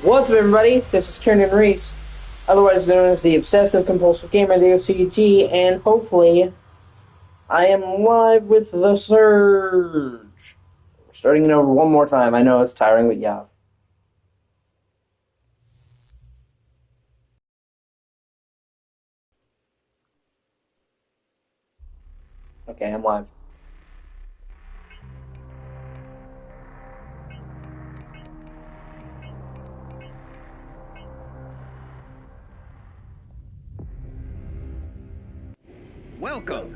What's up, everybody? This is Kieran Reese, otherwise known as the Obsessive Compulsive Gamer, the O.C.G, and hopefully I am live with the Surge. We're starting it over one more time. I know it's tiring, but yeah. Okay, I'm live. Welcome.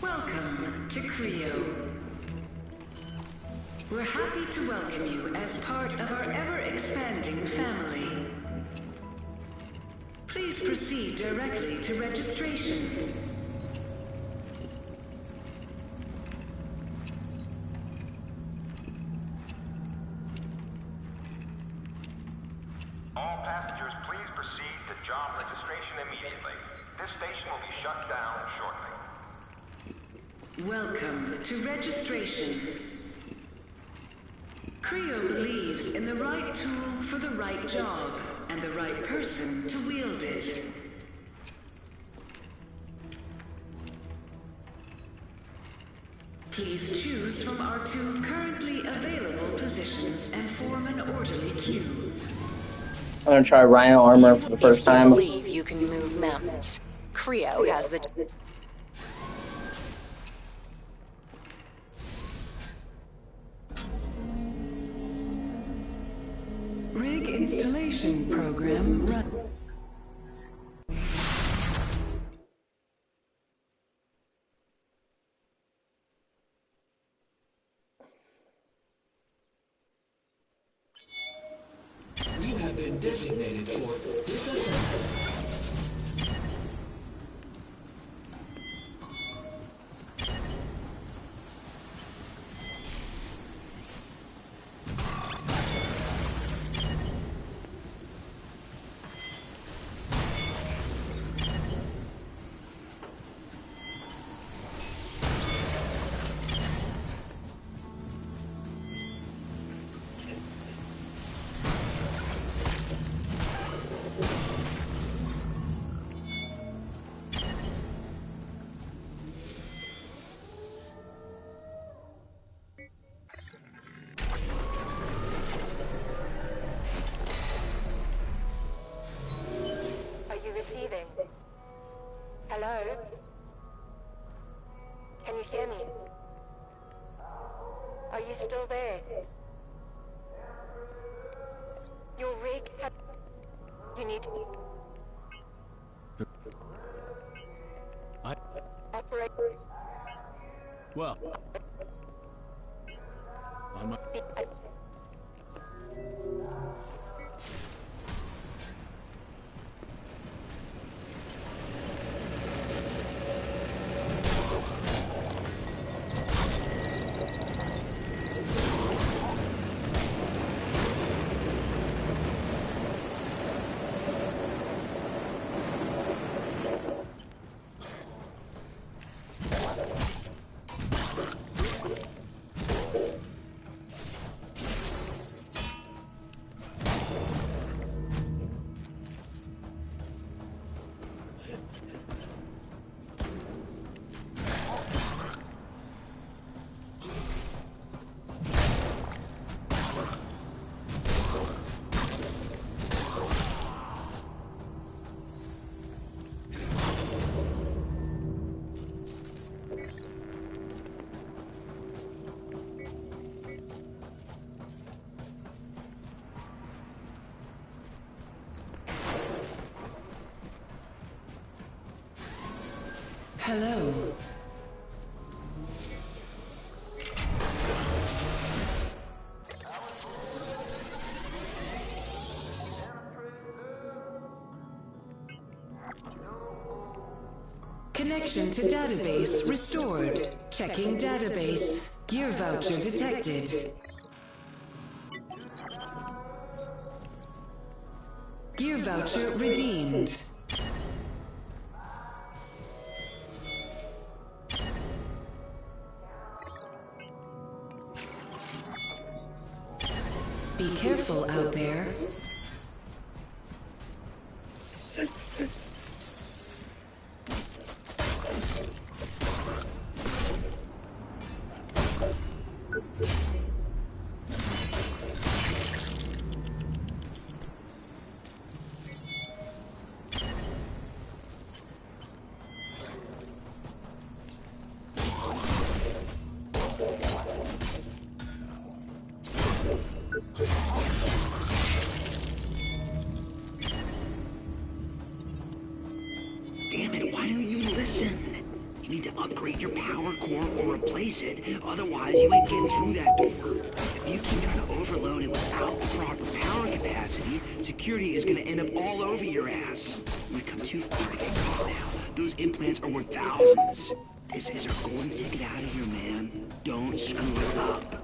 Welcome to Creo. We're happy to welcome you as part of our ever-expanding family. Please proceed directly to registration. All passengers, please proceed to job registration immediately. This station will be shut down shortly. Welcome to registration. Creo believes in the right tool for the right job and the right person to wield it. Please choose from our two currently available positions and form an orderly queue. I'm gonna try Rhino armor for the first time. If you believe you can move mountains, Creo has the... Rig installation program run. You have been designated for disassembly. Receiving. Hello? Can you hear me? Are you still there? Your rig had... You need to... Operate... Well... On my... Hello. Connection to database restored. Checking database. Gear voucher detected. Gear voucher redeemed. Be careful out there. Damn it, why don't you listen? You need to upgrade your power core or replace it. Otherwise, you ain't getting through that door. If you keep trying to overload it without the proper power capacity, security is gonna end up all over your ass. We've come too far to get caught now. Those implants are worth thousands. This is our golden ticket out of here, man. Don't screw it up.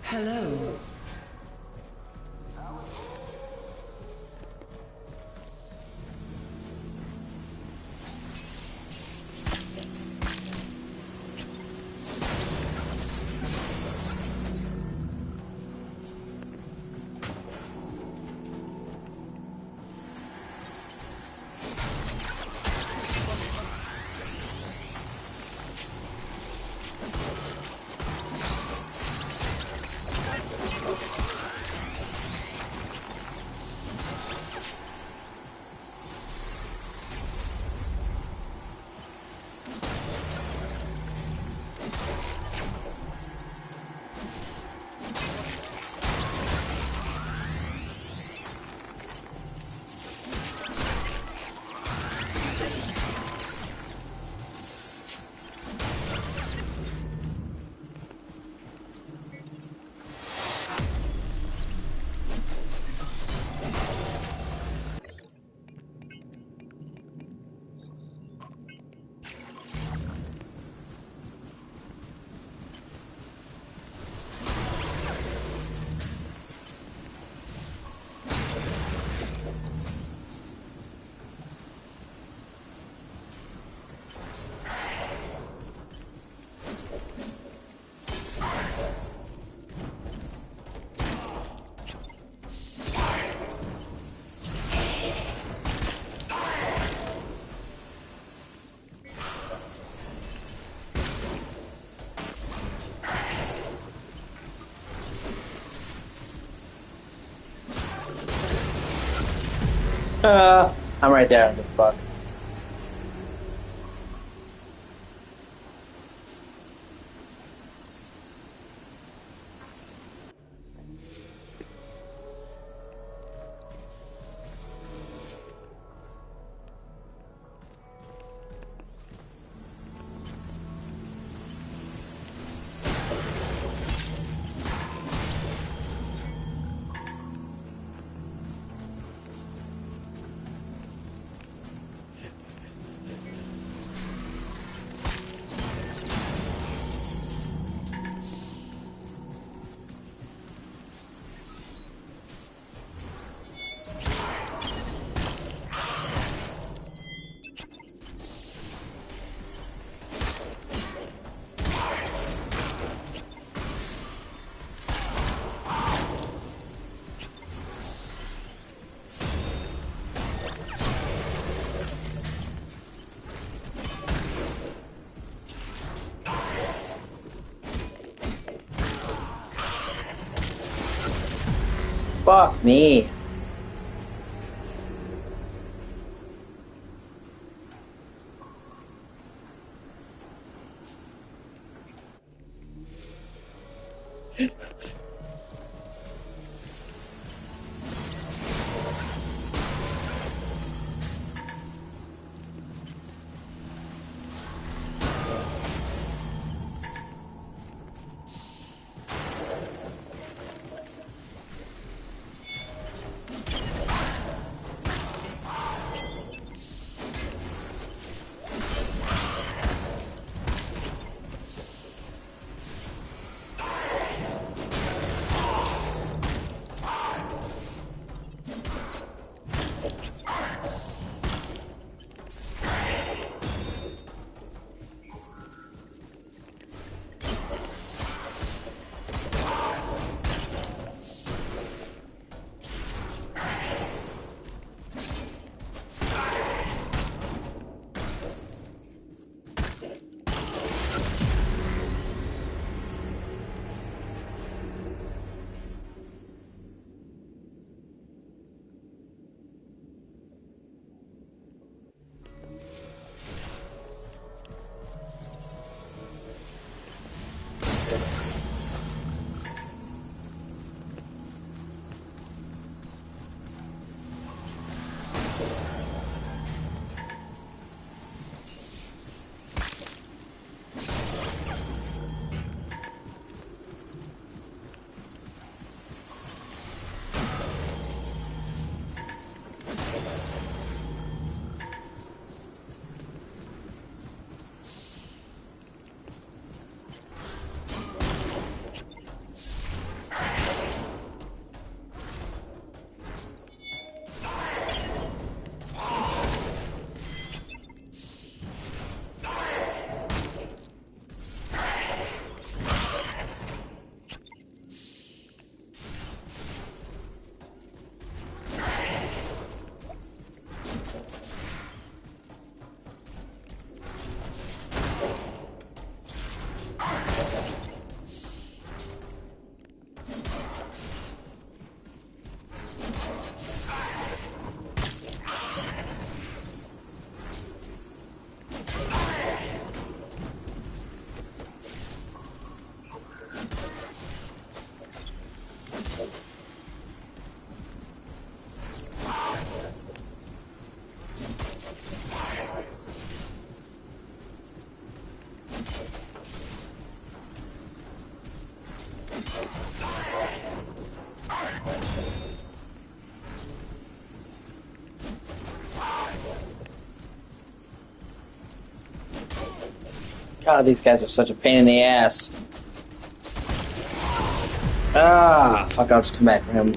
Hello. I'm right there. What the fuck? Fuck me. God, these guys are such a pain in the ass. Ah, fuck, I'll just come back for him.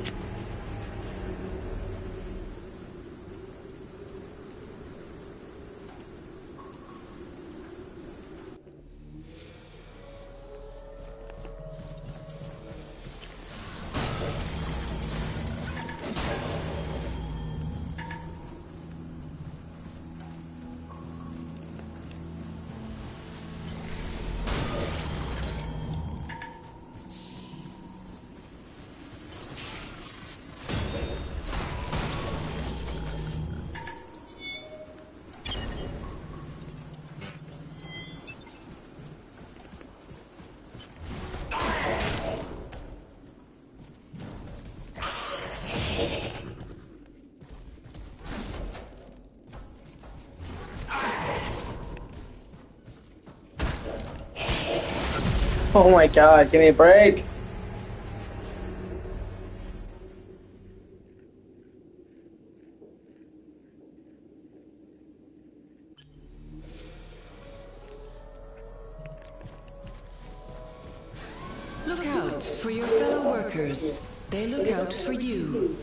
Oh my god, give me a break. Look out for your fellow workers. They look out for you.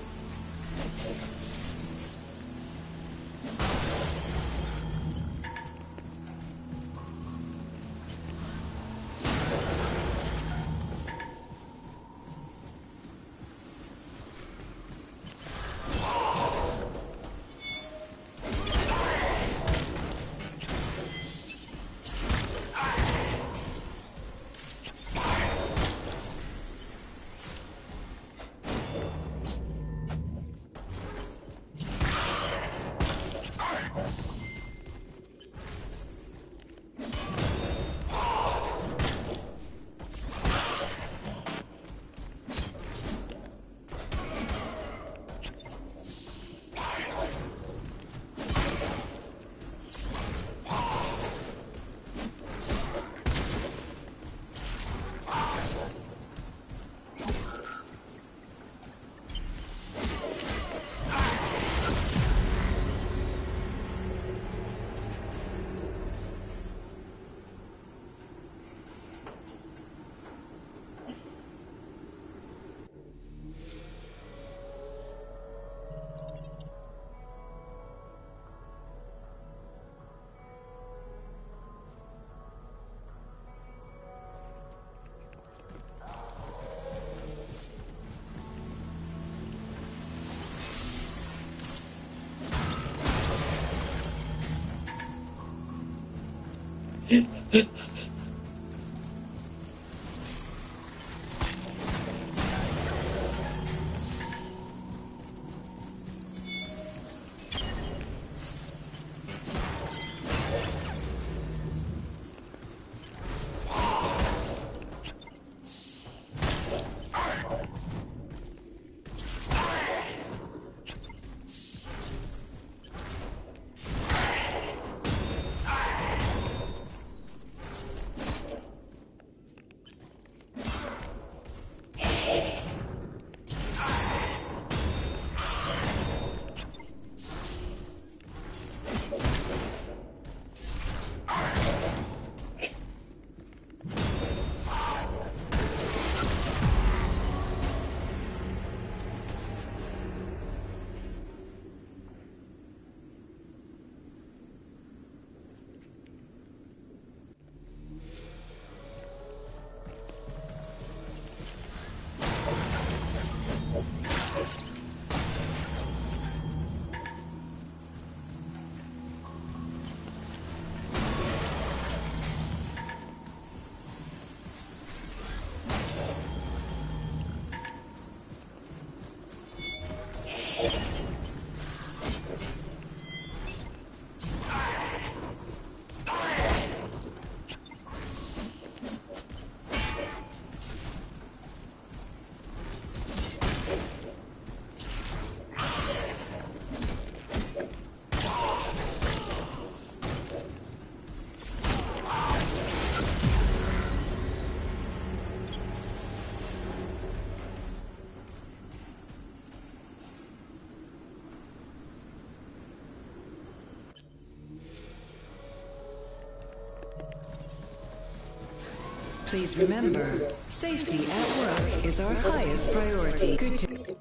Please remember, safety at work is our highest priority. Good to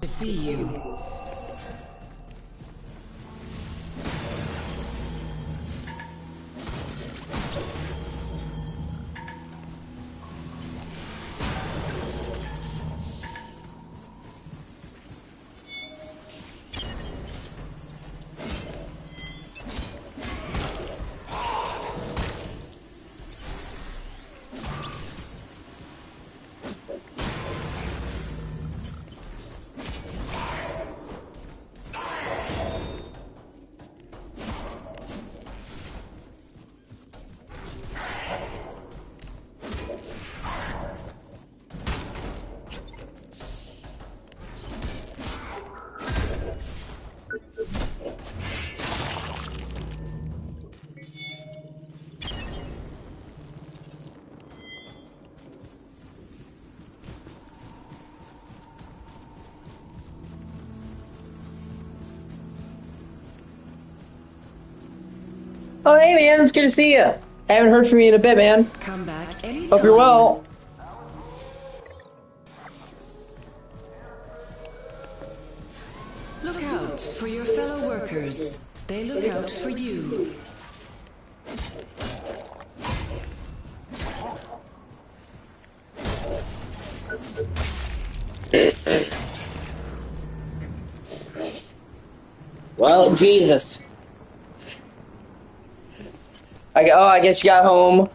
see you. Oh, hey, man, it's good to see you. Haven't heard from you in a bit, man. Come back anytime. Hope you're well. Look out for your fellow workers. They look out for you. Well, Jesus. I guess you got home.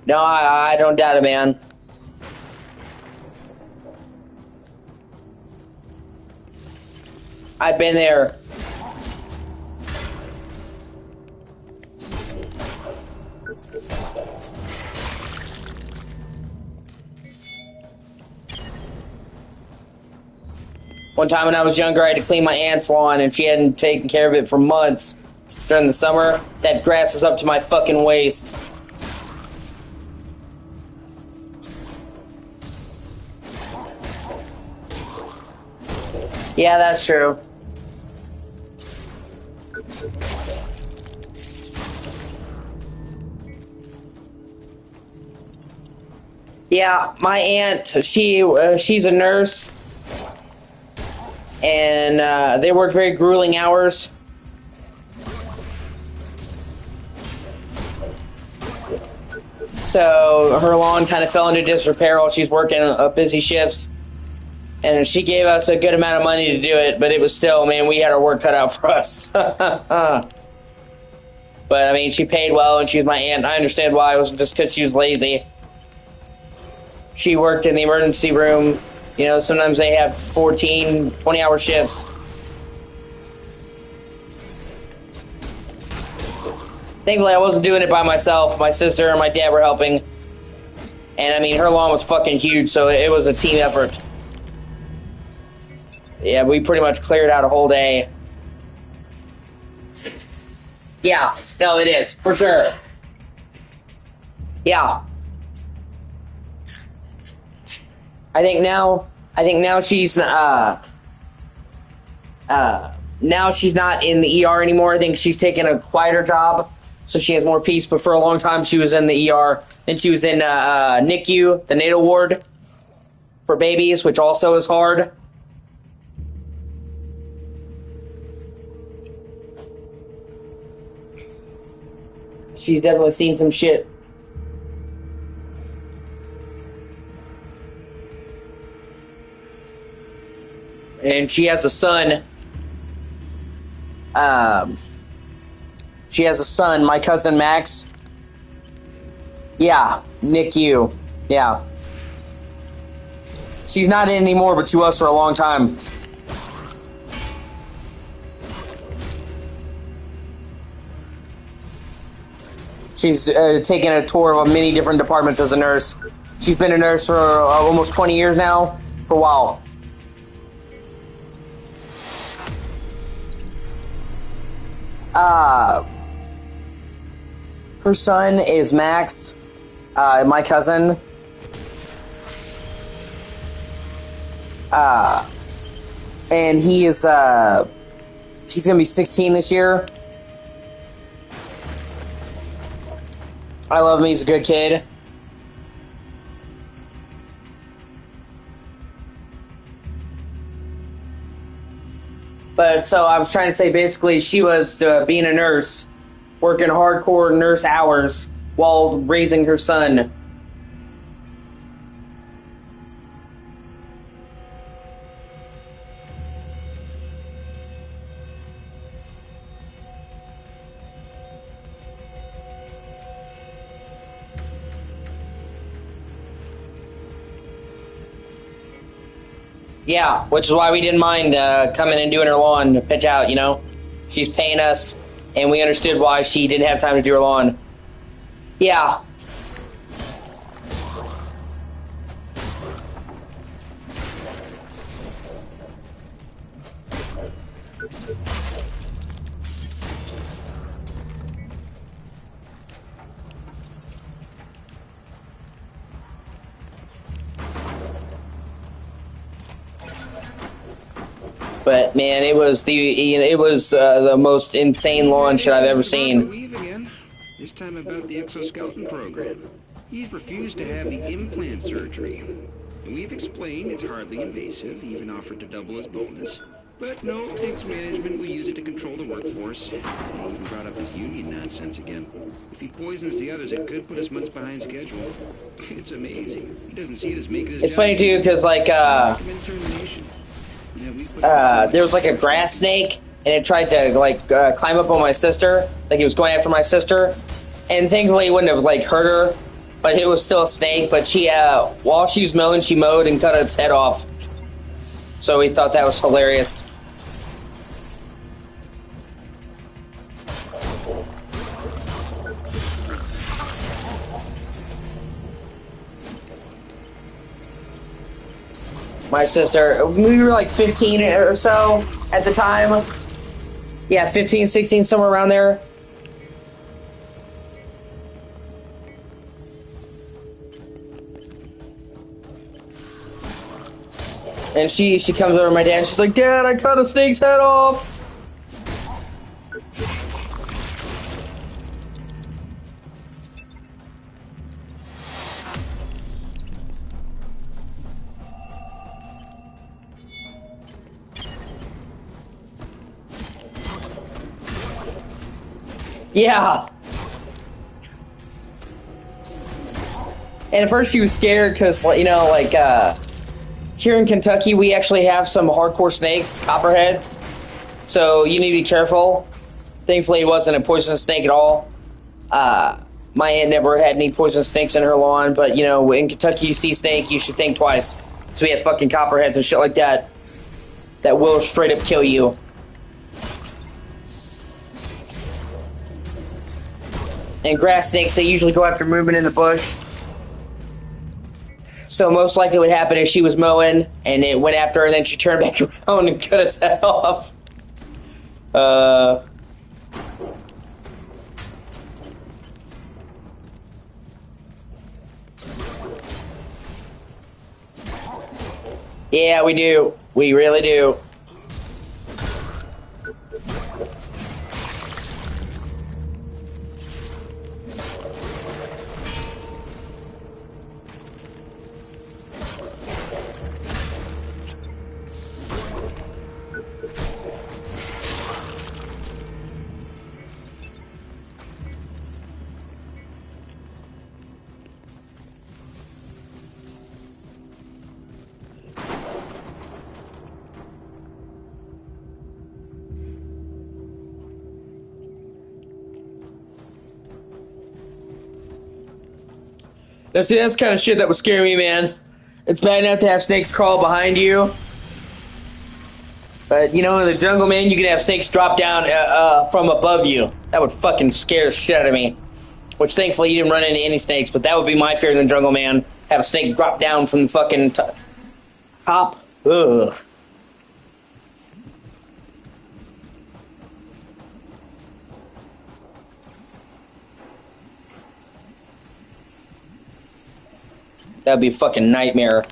No, I don't doubt it, man. I've been there. One time when I was younger, I had to clean my aunt's lawn, and she hadn't taken care of it for months. During the summer, that grass was up to my fucking waist. Yeah, that's true. Yeah, my aunt, she's a nurse. and they worked very grueling hours. So her lawn kind of fell into disrepair while she's working busy shifts. And she gave us a good amount of money to do it, but it was still, man, we had our work cut out for us. But, I mean, she paid well, and she was my aunt. I understand why. It wasn't just because she was lazy. She worked in the emergency room. You know, sometimes they have 14, 20-hour shifts. Thankfully, I wasn't doing it by myself. My sister and my dad were helping. And, I mean, her lawn was fucking huge, so it was a team effort. Yeah, we pretty much cleared out a whole day. Yeah, no, it is, for sure. Yeah. I think now she's now she's not in the ER anymore. I think she's taken a quieter job, so she has more peace. But for a long time, she was in the ER. Then she was in NICU, the natal ward for babies, which also is hard. She's definitely seen some shit. And she has a son. She has a son, my cousin Max. Yeah, NICU. Yeah. She's not in anymore, but she was for a long time. She's taken a tour of many different departments as a nurse. She's been a nurse for almost 20 years now, for a while. Her son is Max, my cousin. And he is, he's gonna be 16 this year. I love him, he's a good kid. But, so I was trying to say, basically, she was being a nurse, working hardcore nurse hours while raising her son. Yeah, which is why we didn't mind coming and doing her lawn to pitch out, you know? She's paying us, and we understood why she didn't have time to do her lawn. Yeah. But man, it was the most insane launch I've ever seen. Again. This time about the exoskeleton program. He's refused to have the implant surgery. And we've explained it's hardly invasive, even offered to double his bonus. But no, thinks management will use it to control the workforce. He even brought up his union nonsense again. If he poisons the others, it could put us months behind schedule. It's amazing. He doesn't see it as making his It's job funny too, because like there was like a grass snake, and it tried to like climb up on my sister, like he was going after my sister, and thankfully it wouldn't have like hurt her, but it was still a snake. But she, while she was mowing, she mowed and cut its head off. So we thought that was hilarious. My sister, we were like 15 or so at the time. Yeah, 15, 16, somewhere around there. And she comes over to my dad and she's like, "Dad, I cut a snake's head off." Yeah. And at first she was scared because, you know, like, here in Kentucky, we actually have some hardcore snakes, copperheads. So you need to be careful. Thankfully, it wasn't a poisonous snake at all. My aunt never had any poisonous snakes in her lawn, but, you know, in Kentucky, you see snake, you should think twice. So we had fucking copperheads and shit like that that will straight up kill you. And grass snakes, they usually go after movement in the bush. So most likely what happened is she was mowing, and it went after her, and then she turned back around and cut its head off. Yeah, we do. We really do. Now, see, that's kind of shit that would scare me, man. It's bad enough to have snakes crawl behind you. But, you know, in the jungle, man, you can have snakes drop down from above you. That would fucking scare the shit out of me. Which, thankfully, you didn't run into any snakes, but that would be my fear in the jungle, man. Have a snake drop down from the fucking top. Ugh. That'd be a fucking nightmare.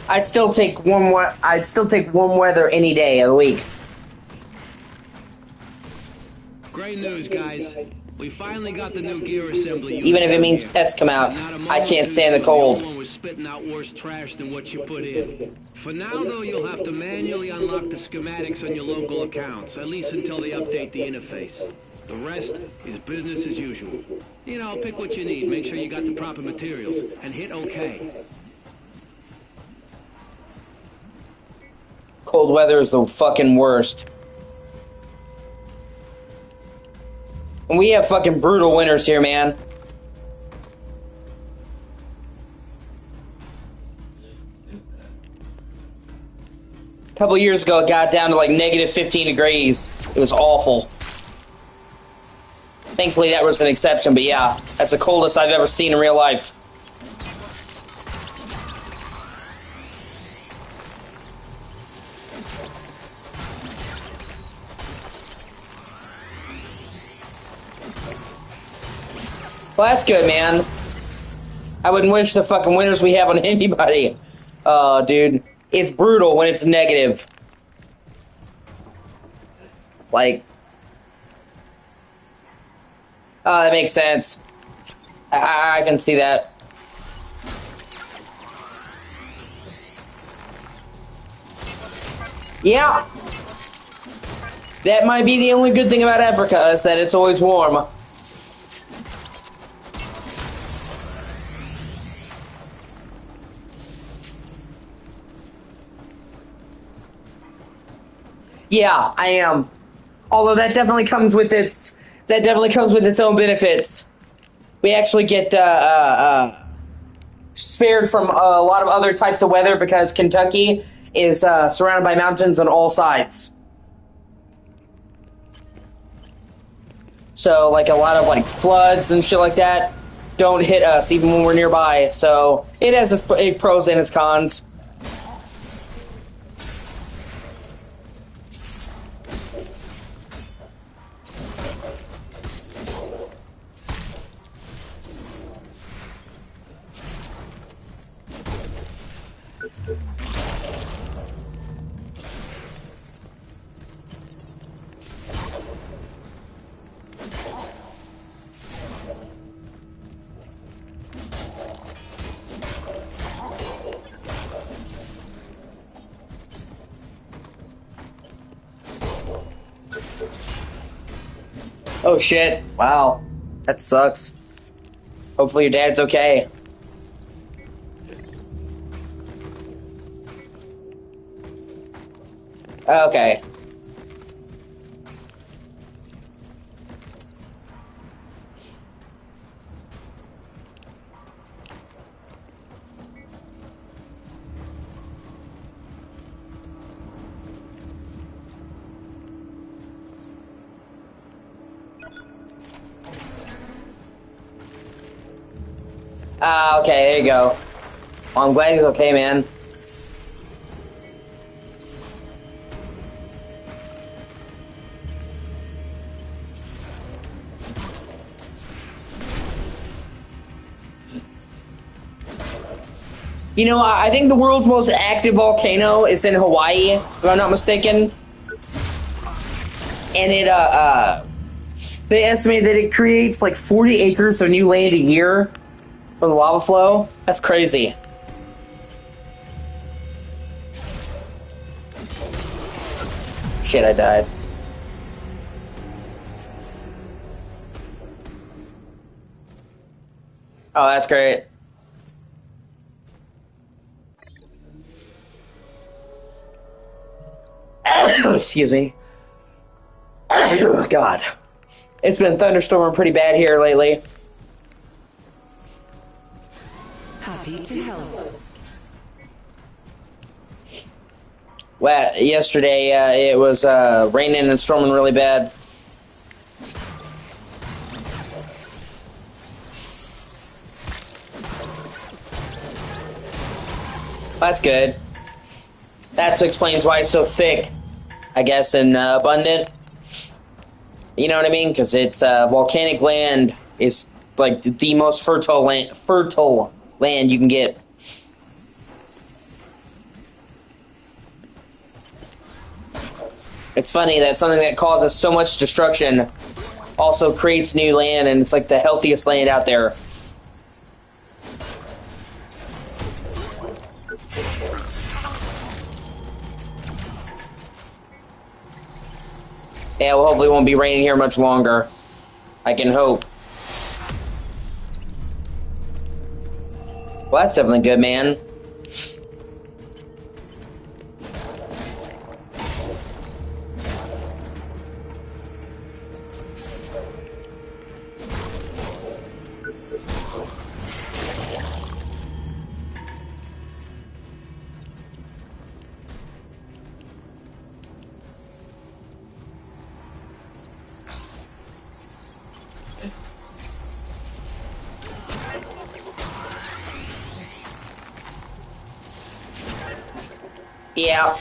I'd still take warm weather any day of the week. Great news, guys. We finally got the new gear assembly. Even if it means pests come out, I can't stand the cold. The one was spitting out worse trash than what you put in. For now, though, you'll have to manually unlock the schematics on your local accounts, at least until they update the interface. The rest is business as usual. You know, pick what you need, make sure you got the proper materials, and hit OK. Cold weather is the fucking worst. And we have fucking brutal winters here, man. A couple years ago, it got down to like negative 15 degrees. It was awful. Thankfully, that was an exception, but yeah, that's the coldest I've ever seen in real life. Well, that's good, man. I wouldn't wish the fucking winters we have on anybody. Dude, it's brutal when it's negative. Like, that makes sense. I can see that. Yeah. That might be the only good thing about Africa, is that it's always warm. Yeah, I am. Although that definitely comes with its own benefits. We actually get spared from a lot of other types of weather because Kentucky is surrounded by mountains on all sides. So, like, a lot of, like, floods and shit like that don't hit us even when we're nearby. So, it has its pros and its cons. Oh shit. Wow. That sucks. Hopefully your dad's okay. Okay. Okay, there you go. Well, I'm glad he's okay, man. You know, I think the world's most active volcano is in Hawaii, if I'm not mistaken. And it, they estimate that it creates like 40 acres of new land a year from the lava flow. That's crazy. Shit, I died. Oh, that's great. Excuse me. God. It's been thunderstorming pretty bad here lately. Happy to help. Well, yesterday it was raining and storming really bad. That's good. That explains why it's so thick, I guess, and abundant. You know what I mean? Because it's volcanic land is like the most fertile land you can get. It's funny that something that causes so much destruction also creates new land, and it's like the healthiest land out there. Yeah, well, hopefully it won't be raining here much longer. I can hope. Well, that's definitely good, man. Yeah.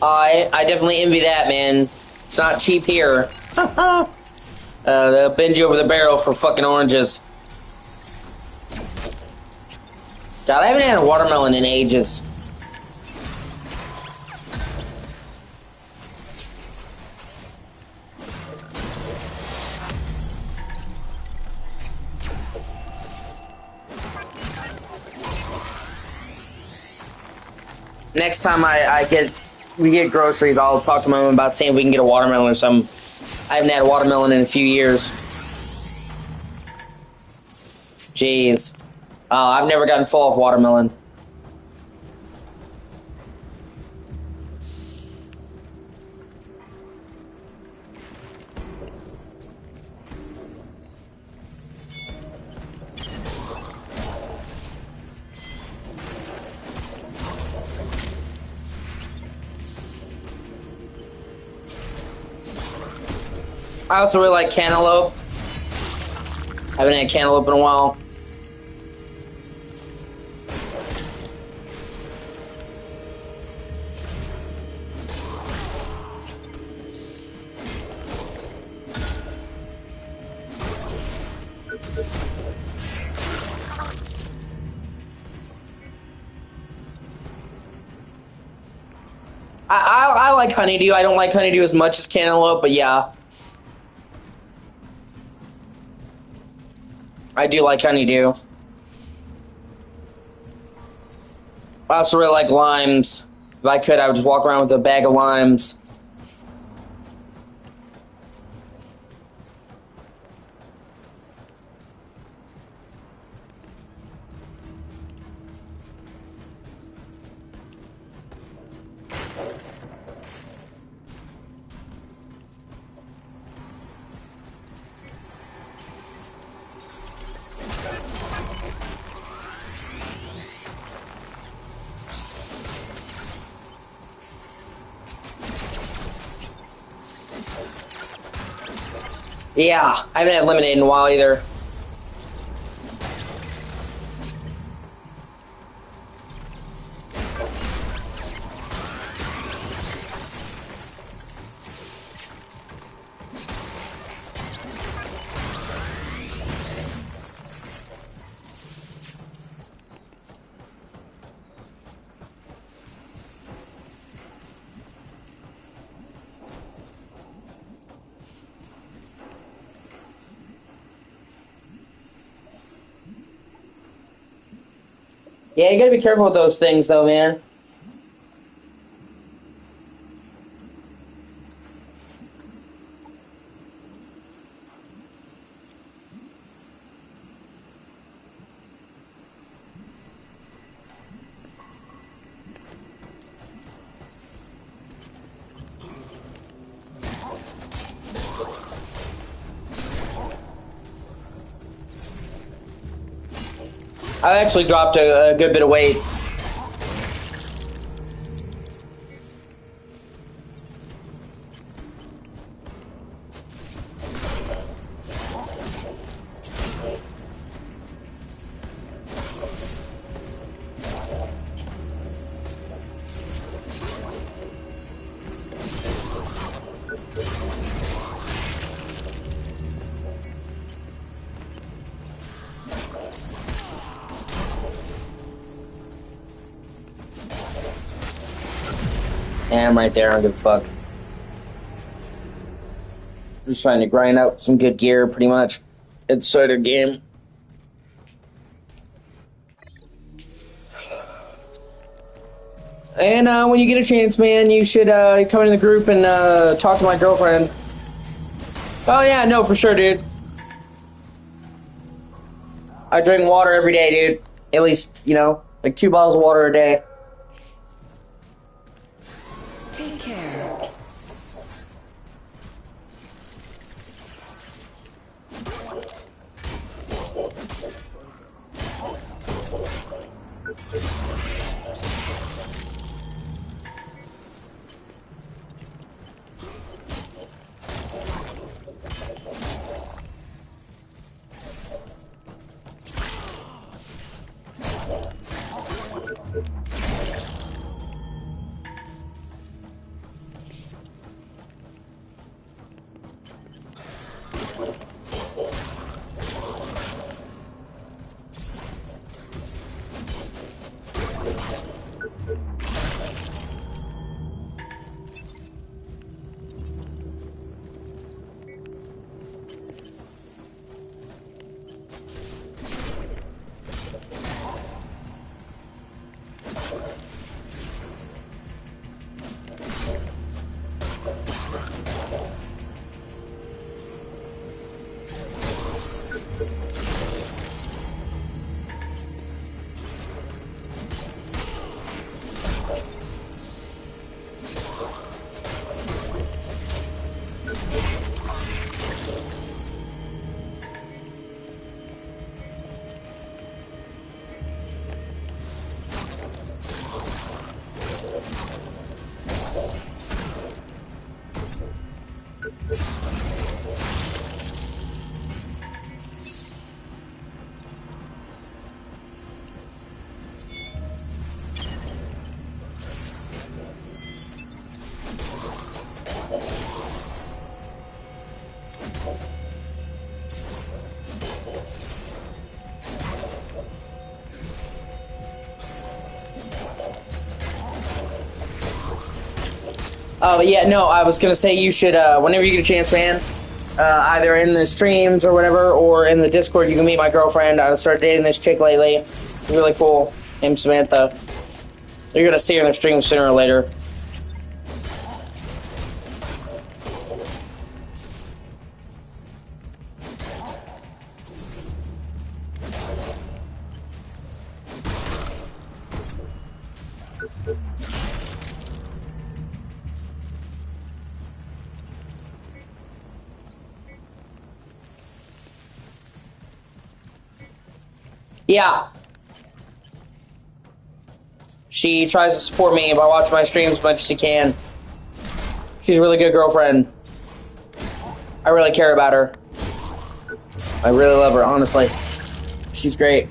I definitely envy that, man. It's not cheap here. They'll bend you over the barrel for fucking oranges. God, I haven't had a watermelon in ages. Next time we get groceries, I'll talk to my mom about seeing if we can get a watermelon or something. I haven't had a watermelon in a few years. Jeez. I've never gotten full of watermelon. I also really like cantaloupe. Haven't had cantaloupe in a while. I like honeydew. I don't like honeydew as much as cantaloupe, but yeah. I do like honeydew. I also really like limes. If I could, I would just walk around with a bag of limes. Yeah, I haven't had lemonade in a while either. Yeah, you gotta be careful with those things, though, man. I actually dropped a good bit of weight. Yeah, I'm right there. I don't give a fuck. I'm just trying to grind out some good gear, pretty much. It's sort of game. And when you get a chance, man, you should come in the group and talk to my girlfriend. Oh yeah, no, for sure, dude. I drink water every day, dude. At least, like 2 bottles of water a day. Take care. Oh, yeah, no, I was gonna say you should, whenever you get a chance, man, either in the streams or whatever, or in the Discord, you can meet my girlfriend. I started dating this chick lately. Really cool. Named Samantha. You're gonna see her in the stream sooner or later. Yeah. She tries to support me by watching my streams as much as she can. She's a really good girlfriend. I really care about her. I really love her, honestly. She's great.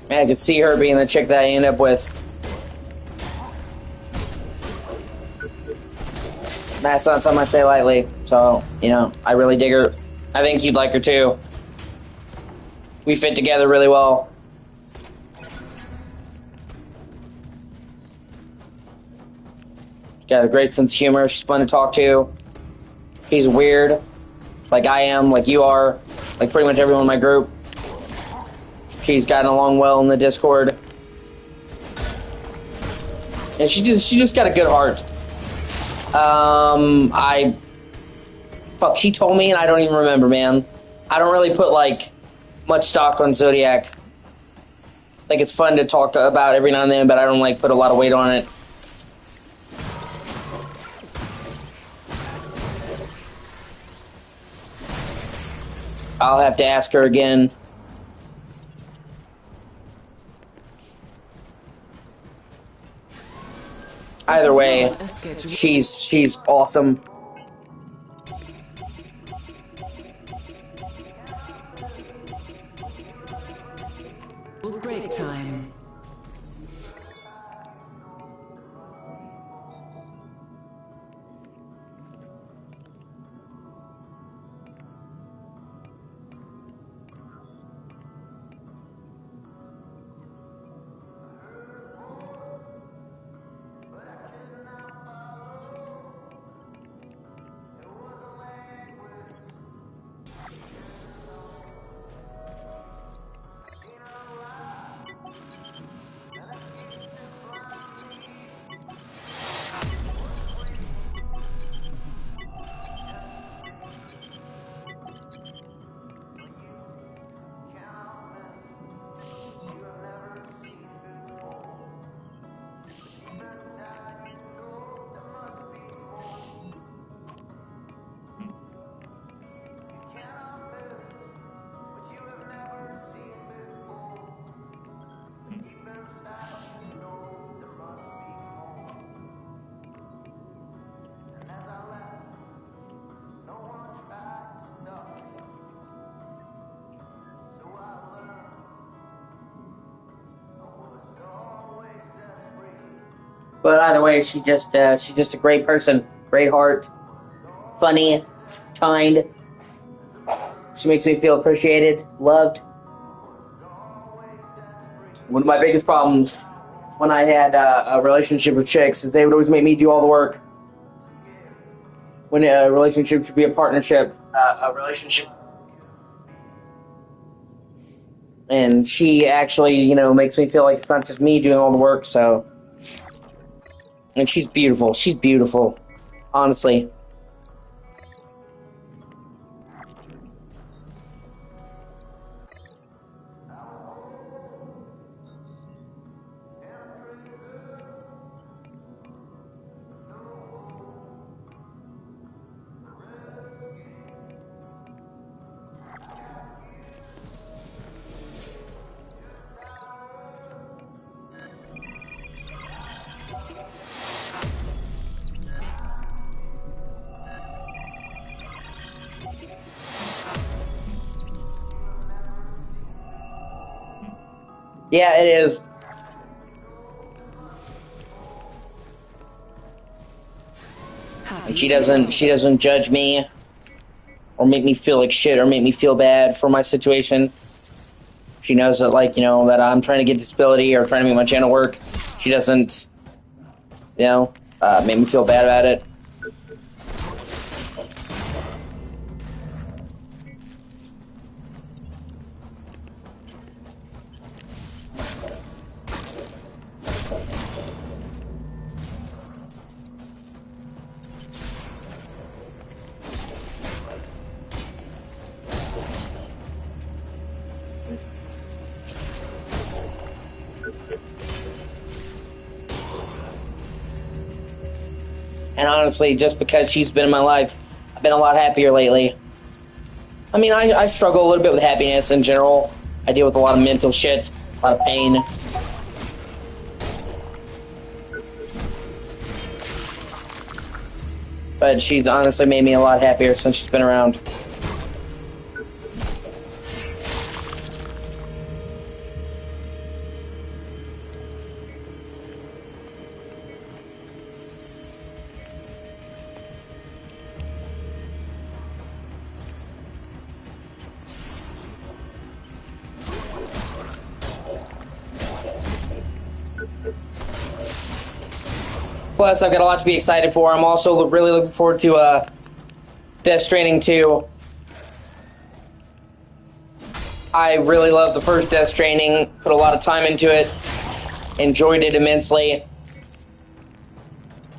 Man, I could see her being the chick that I end up with. That's not something I say lightly, so, you know, I really dig her. I think you'd like her too. We fit together really well. Got a great sense of humor. She's fun to talk to. She's weird, like I am, like you are, like pretty much everyone in my group. She's gotten along well in the Discord. And she just got a good heart. She told me and I don't even remember, man. I don't really put, like, much stock on Zodiac. Like, it's fun to talk about every now and then, but I don't, like, put a lot of weight on it. I'll have to ask her again. Either way, she's awesome. Break time. But either way, she's just a great person, great heart, funny, kind. She makes me feel appreciated, loved. One of my biggest problems when I had a relationship with chicks is they would always make me do all the work. When a relationship should be a partnership, a relationship. And she actually, you know, makes me feel like it's not just me doing all the work, so. And she's beautiful. She's beautiful. Honestly. Yeah, it is. And she doesn't judge me or make me feel like shit or make me feel bad for my situation. She knows that, like, you know, that I'm trying to get disability or trying to make my channel work. She doesn't, you know, make me feel bad about it. And honestly, just because she's been in my life, I've been a lot happier lately. I mean, I struggle a little bit with happiness in general. I deal with a lot of mental shit, a lot of pain. But she's honestly made me a lot happier since she's been around. Plus, I've got a lot to be excited for. I'm also really looking forward to Death Stranding 2. I really loved the first Death Stranding, put a lot of time into it, enjoyed it immensely.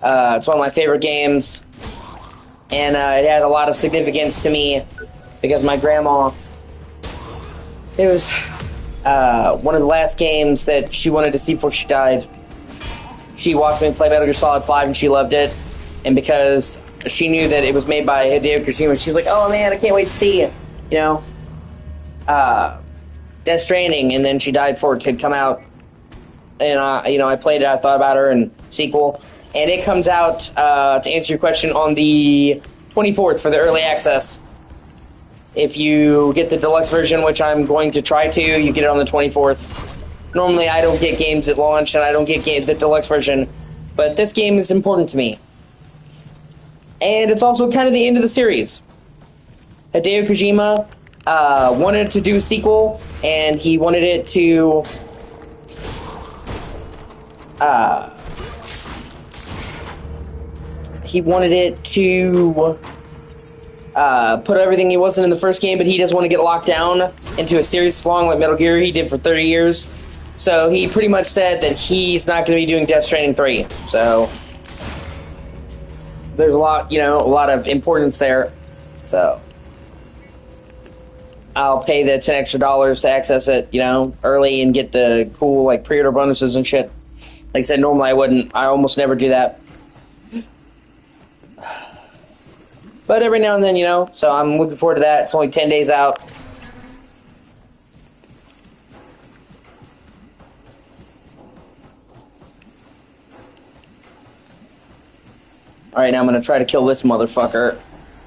It's one of my favorite games, and it had a lot of significance to me because my grandma, it was one of the last games that she wanted to see before she died. She watched me play Metal Gear Solid 5 and she loved it. And because she knew that it was made by Hideo Kojima, she was like, oh man, I can't wait to see it. You know? Death Stranding, and then she died before it could come out. And, you know, I played it, I thought about her, and sequel. And it comes out, to answer your question, on the 24th for the early access. If you get the deluxe version, which I'm going to try to, you get it on the 24th. Normally, I don't get games at launch, and I don't get the deluxe version, but this game is important to me. And it's also kind of the end of the series. Hideo Kojima wanted to do a sequel, and he wanted it to... he wanted it to put everything he wasn't in the first game, but he doesn't want to get locked down into a series long like Metal Gear he did for 30 years. So he pretty much said that he's not going to be doing Death Stranding 3. So there's a lot, you know, a lot of importance there. So I'll pay the $10 extra to access it, you know, early and get the cool, like, pre-order bonuses and shit. Like I said, normally I wouldn't. I almost never do that. But every now and then, you know, so I'm looking forward to that. It's only 10 days out. Alright, now I'm going to try to kill this motherfucker.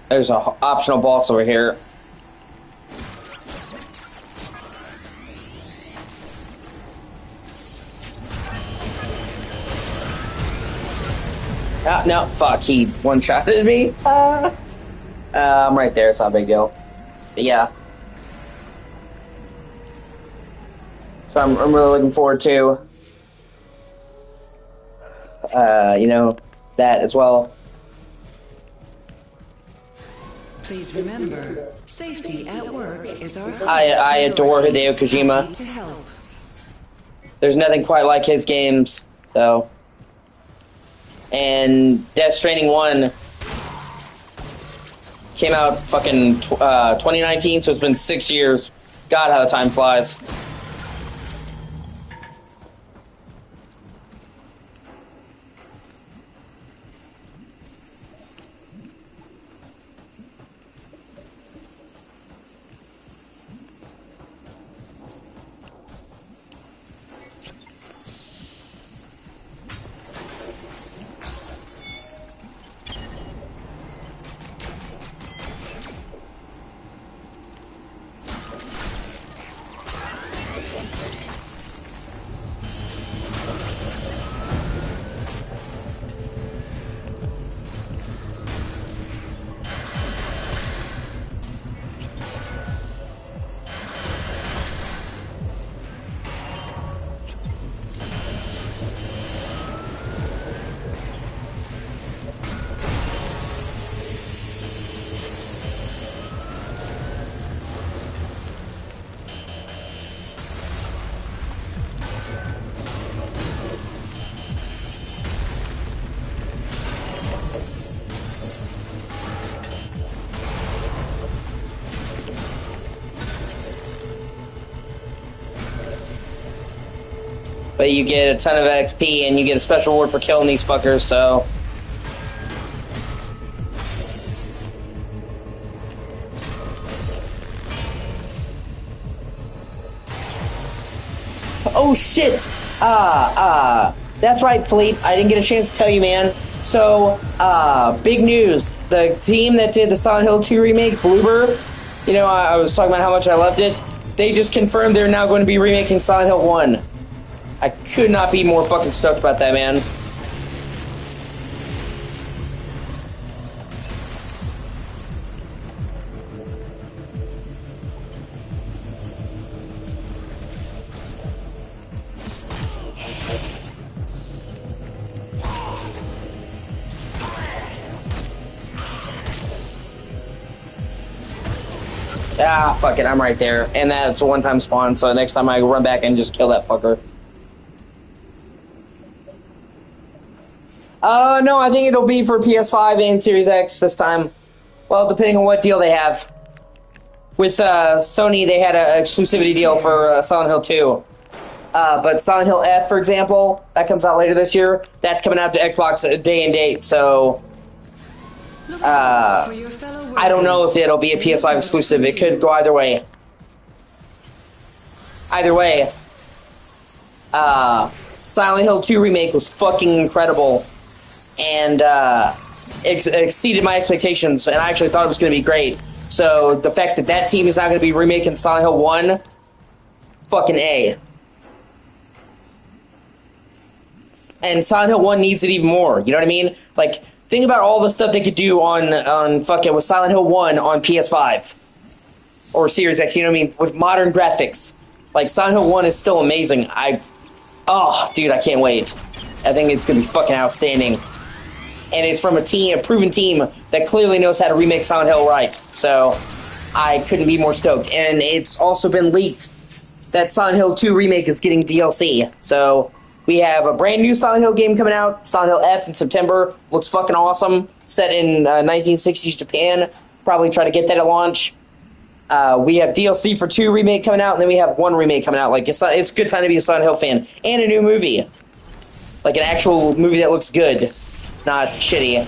There's an optional boss over here. Ah, no, fuck, he one-shotted me. I'm right there, it's not a big deal. But yeah. So I'm really looking forward to, you know, that as well. Please remember, safety at work is our I adore Hideo Kojima. To help. There's nothing quite like his games, so. And Death Stranding 1 came out fucking 2019, so it's been 6 years. God, how the time flies. but you get a ton of XP and you get a special reward for killing these fuckers, so... Oh shit! That's right, Fleet. I didn't get a chance to tell you, man. So, big news. The team that did the Silent Hill 2 remake, Bloober, you know, I was talking about how much I loved it. They just confirmed they're now going to be remaking Silent Hill 1. I could not be more fucking stoked about that, man. Ah, fuck it, I'm right there. And that's a one-time spawn, so next time I run back and just kill that fucker. No, I think it'll be for PS5 and Series X this time. Well, depending on what deal they have. With Sony, they had an exclusivity deal for Silent Hill 2. But Silent Hill F, for example, that comes out later this year. That's coming out to Xbox day and date, so... I don't know if it'll be a PS5 exclusive. It could go either way. Either way, Silent Hill 2 remake was fucking incredible, and exceeded my expectations, and I actually thought it was going to be great. So the fact that that team is now going to be remaking Silent Hill 1, fucking A. And Silent Hill 1 needs it even more, you know what I mean? Like, think about all the stuff they could do on fucking with Silent Hill 1 on PS5 or Series X, you know what I mean? With modern graphics. Like, Silent Hill 1 is still amazing. Oh, dude, I can't wait. I think it's gonna be fucking outstanding. And it's from a proven team that clearly knows how to remake Silent Hill right. So, I couldn't be more stoked. And it's also been leaked that Silent Hill 2 remake is getting DLC. So, we have a brand new Silent Hill game coming out, Silent Hill F in September. Looks fucking awesome. Set in 1960s Japan. Probably try to get that at launch. We have DLC for 2 remake coming out, and then we have 1 remake coming out. Like, it's a good time to be a Silent Hill fan. And a new movie. Like, an actual movie that looks good. Not shitty.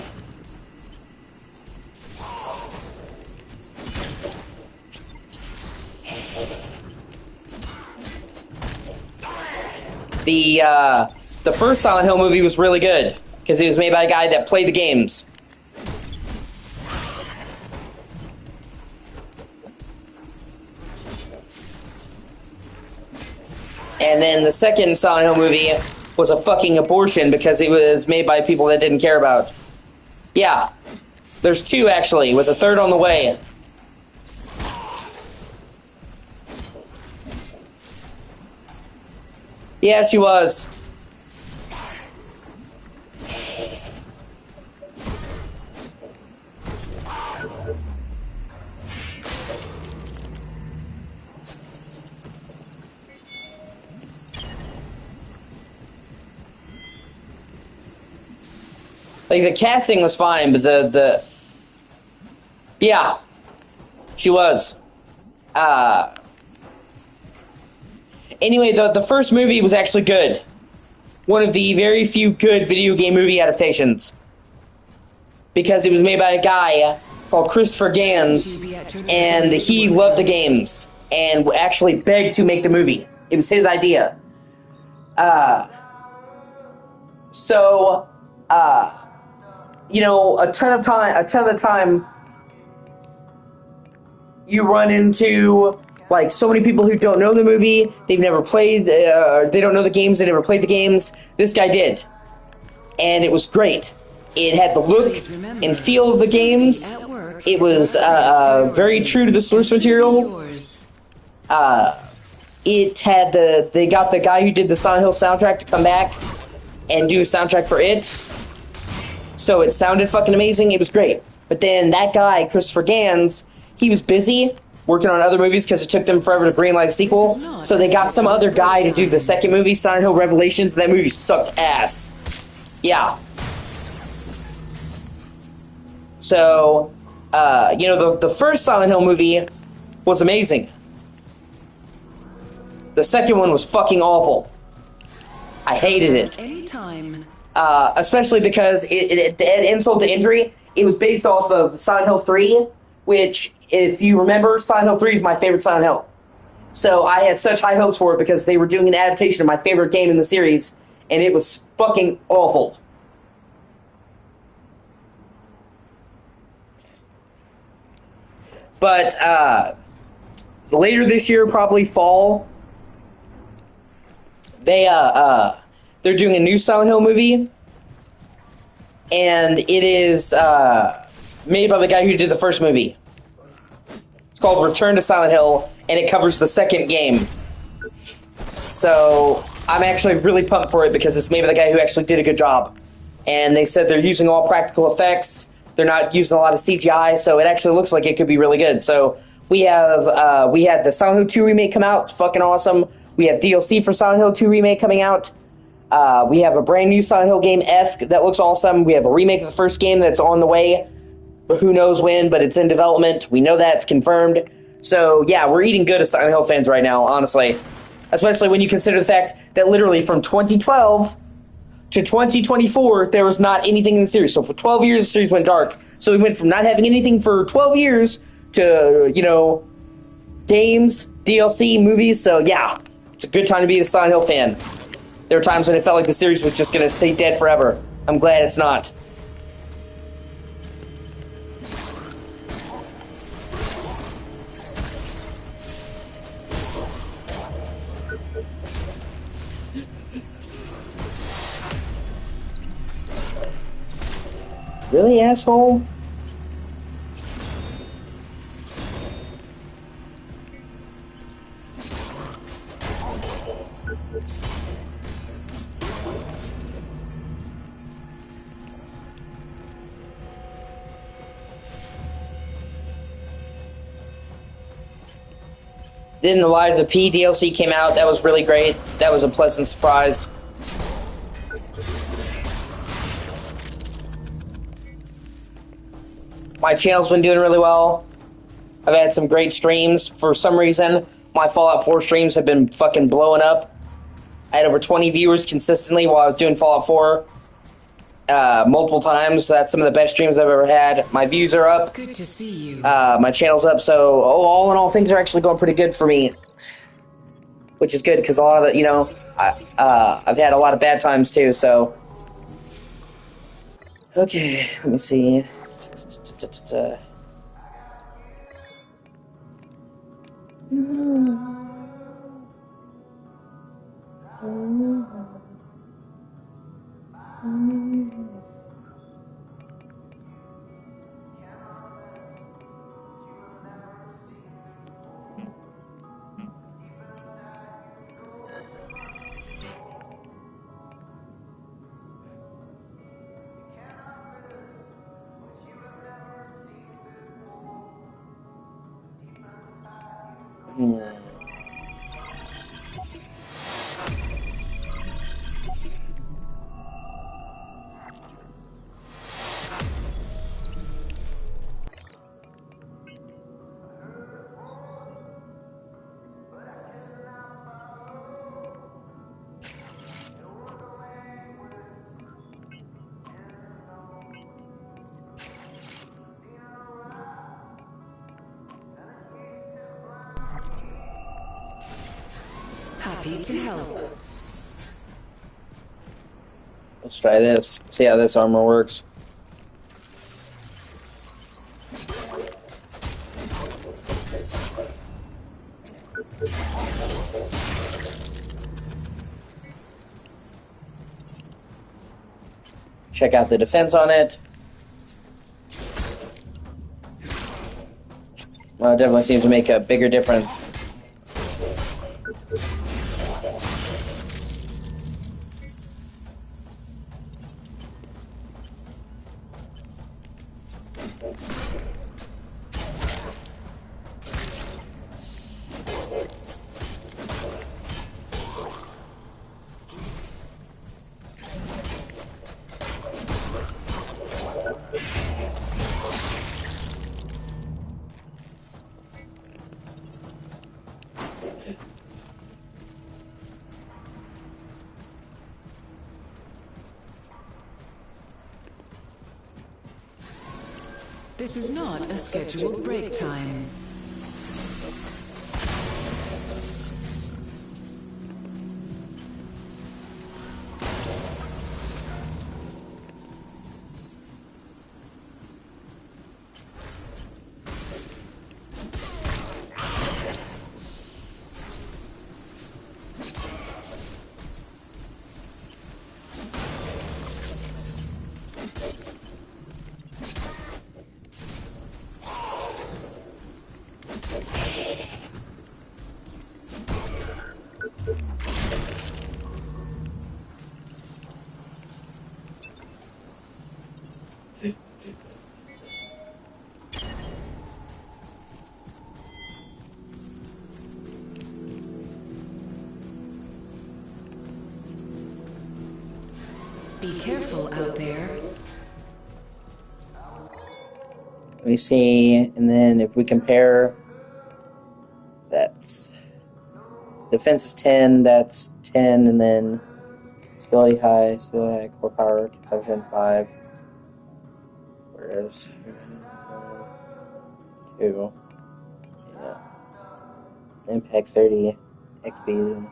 The first Silent Hill movie was really good, because it was made by a guy that played the games. And then the second Silent Hill movie was a fucking abortion, because it was made by people that didn't care about. Yeah. There's 2, actually, with a 3rd on the way. Yeah, she was. Like, the casting was fine, but yeah, she was. Anyway, the first movie was actually good. One of the very few good video game movie adaptations. Because it was made by a guy called Christopher Gans, and he loved the games, and actually begged to make the movie. It was his idea. You know, a ton of the time, you run into, like, so many people who don't know the movie, they've never played, they don't know the games, they never played the games. This guy did. And it was great. It had the look and feel of the games. It was very true to the source material. It had they got the guy who did the Silent Hill soundtrack to come back and do a soundtrack for it. So it sounded fucking amazing. It was great. But then that guy, Christopher Gans, he was busy working on other movies because it took them forever to greenlight a sequel. So they got some other guy to do the second movie, Silent Hill Revelations, and that movie sucked ass. Yeah. So, you know, the first Silent Hill movie was amazing. The second one was fucking awful. I hated it. Anytime. Especially because it had insult to injury. It was based off of Silent Hill 3, which, if you remember, Silent Hill 3 is my favorite Silent Hill. So I had such high hopes for it because they were doing an adaptation of my favorite game in the series, and it was fucking awful. But later this year, probably fall, they're doing a new Silent Hill movie, and it is made by the guy who did the first movie. It's called Return to Silent Hill, and it covers the second game. So I'm actually really pumped for it because it's made by the guy who actually did a good job. And they said they're using all practical effects. They're not using a lot of CGI, so it actually looks like it could be really good. So we had the Silent Hill 2 remake come out. It's fucking awesome. We have DLC for Silent Hill 2 remake coming out. We have a brand new Silent Hill game, F, that looks awesome. We have a remake of the first game that's on the way. But who knows when, but it's in development. We know that, it's confirmed. So, yeah, we're eating good as Silent Hill fans right now, honestly. Especially when you consider the fact that literally from 2012 to 2024, there was not anything in the series. So for 12 years, the series went dark. So we went from not having anything for 12 years to, games, DLC, movies. So, yeah, it's a good time to be a Silent Hill fan. There were times when it felt like the series was just going to stay dead forever. I'm glad it's not. Really, asshole? Then the Lies of P DLC came out. That was really great. That was a pleasant surprise. My channel's been doing really well. I've had some great streams. For some reason, my Fallout 4 streams have been fucking blowing up. I had over 20 viewers consistently while I was doing Fallout 4 multiple times. That's some of the best streams I've ever had. My views are up. Good to see you. My channel's up, so all in all, things are actually going pretty good for me. Which is good, because a lot of the, I've had a lot of bad times too, so. Okay, let me see. Happy to help. Let's try this. See how this armor works. Check out the defense on it. Well, it definitely seems to make a bigger difference. This is not a scheduled break time. Be careful out there. Let me see, and then if we compare, that's defense is 10, that's 10, and then stability high, core power, consumption 5. Whereas 2. Yeah. Impact 30, XP.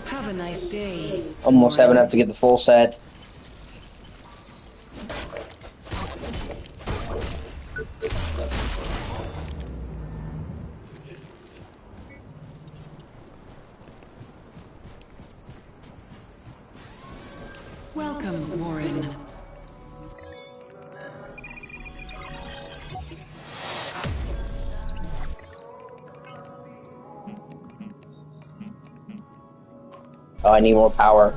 Have a nice day. Almost have enough to get the full set. Welcome, Warren. Oh, I need more power.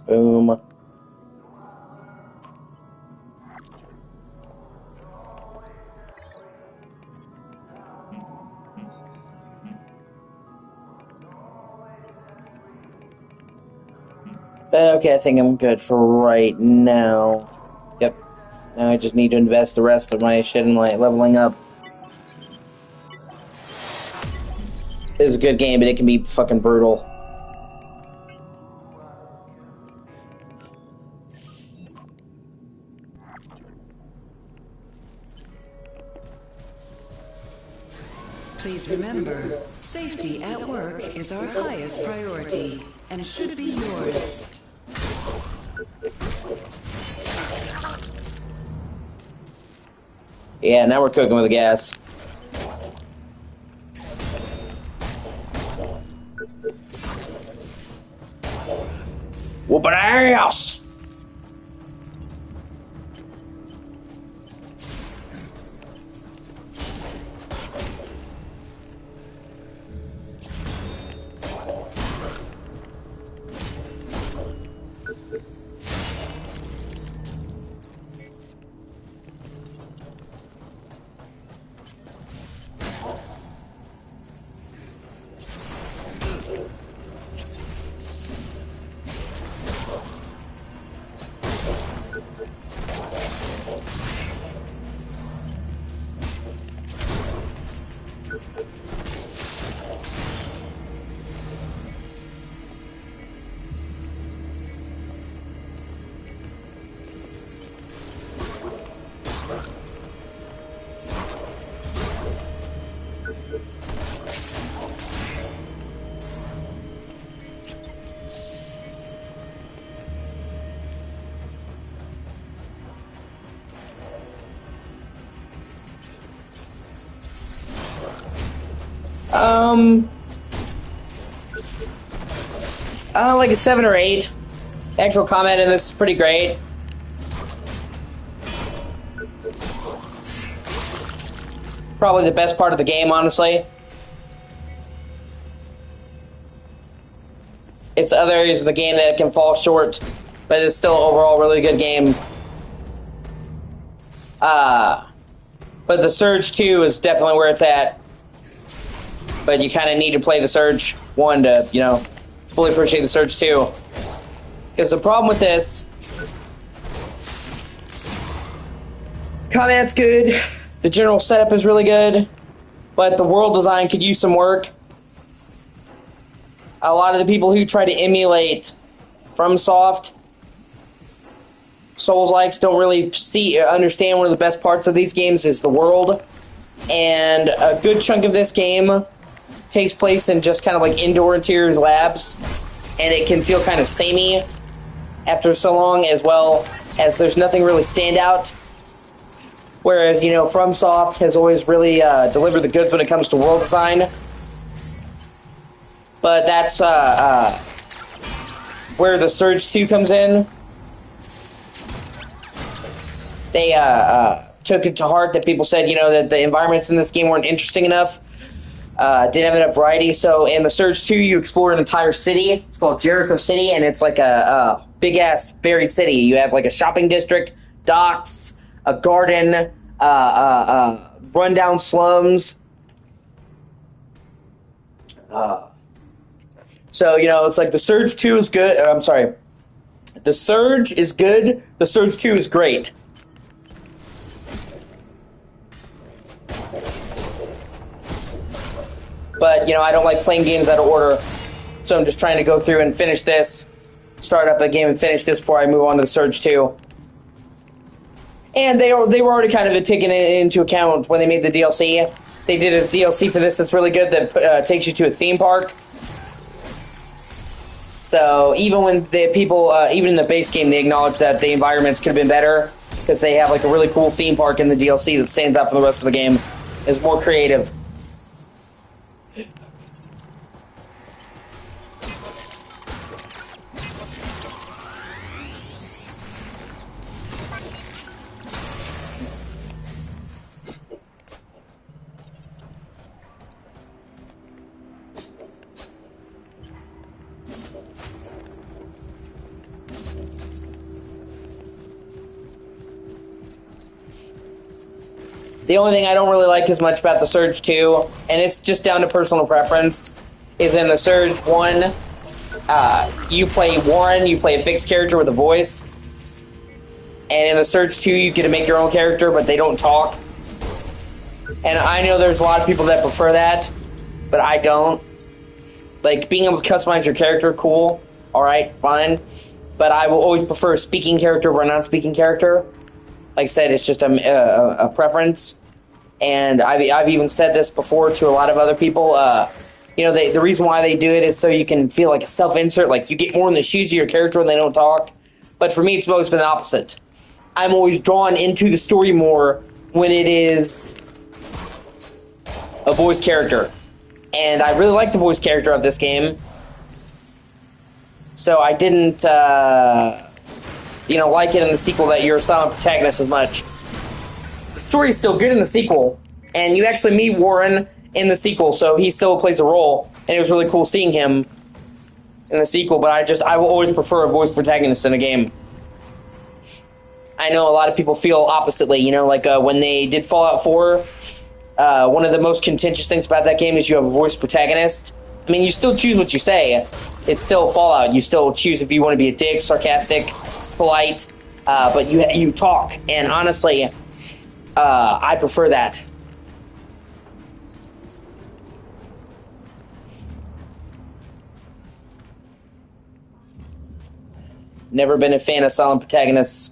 Boom. Okay, I think I'm good for right now. Yep. Now I just need to invest the rest of my shit in like leveling up. It's a good game, but it can be fucking brutal. Please remember, safety at work is our highest priority and should be yours. Yeah, now we're cooking with the gas. Whoop ass! Like a 7 or 8. Actual combat in this is pretty great. Probably the best part of the game, honestly. It's other areas of the game that can fall short, but it's still overall a really good game. But the Surge 2 is definitely where it's at. But you kind of need to play the Surge 1 to, you know, fully appreciate the Surge 2. Because the problem with this, combat's good, the general setup is really good, but the world design could use some work. A lot of the people who try to emulate FromSoft, Souls-likes, don't really understand one of the best parts of these games is the world. And a good chunk of this game takes place in just kind of like indoor interior labs, and it can feel kind of samey after so long, as well as there's nothing really stand out. Whereas, you know, FromSoft has always really delivered the goods when it comes to world design. But that's where the Surge 2 comes in. They took it to heart that people said, you know, that the environments in this game weren't interesting enough. Didn't have enough variety. So in the Surge 2, you explore an entire city. It's called Jericho City, and it's like a big-ass varied city. You have like a shopping district, docks, a garden, rundown slums. So, you know, it's like the Surge 2 is good. I'm sorry. The Surge is good. The Surge 2 is great. But, you know, I don't like playing games out of order. So I'm just trying to go through and finish this. Start up a game and finish this before I move on to the Surge 2. And they were already kind of taking it into account when they made the DLC. They did a DLC for this that's really good that takes you to a theme park. So even when the people, even in the base game, they acknowledge that the environments could have been better because they have like a really cool theme park in the DLC that stands out from the rest of the game. It's more creative. The only thing I don't really like as much about the Surge 2, and it's just down to personal preference, is in the Surge 1, you play Warren, you play a fixed character with a voice. And in the Surge 2, you get to make your own character, but they don't talk. And I know there's a lot of people that prefer that, but I don't. Like, being able to customize your character, cool. Alright, fine. But I will always prefer a speaking character over a non-speaking character. Like I said, it's just a preference. And I've even said this before to a lot of other people. You know, the reason why they do it is so you can feel like a self-insert, like you get more in the shoes of your character when they don't talk. But for me, it's always been the opposite. I'm always drawn into the story more when it is a voice character. And I really like the voice character of this game. So I didn't, you know, like it in the sequel that you're a silent protagonist as much. The story is still good in the sequel, and you actually meet Warren in the sequel, so he still plays a role, and it was really cool seeing him in the sequel, but I will always prefer a voice protagonist in a game. I know a lot of people feel oppositely, you know, like when they did Fallout 4, one of the most contentious things about that game is you have a voice protagonist. I mean, you still choose what you say. It's still Fallout. You still choose if you want to be a dick, sarcastic, polite, but you talk, and honestly, I prefer that. Never been a fan of silent protagonists.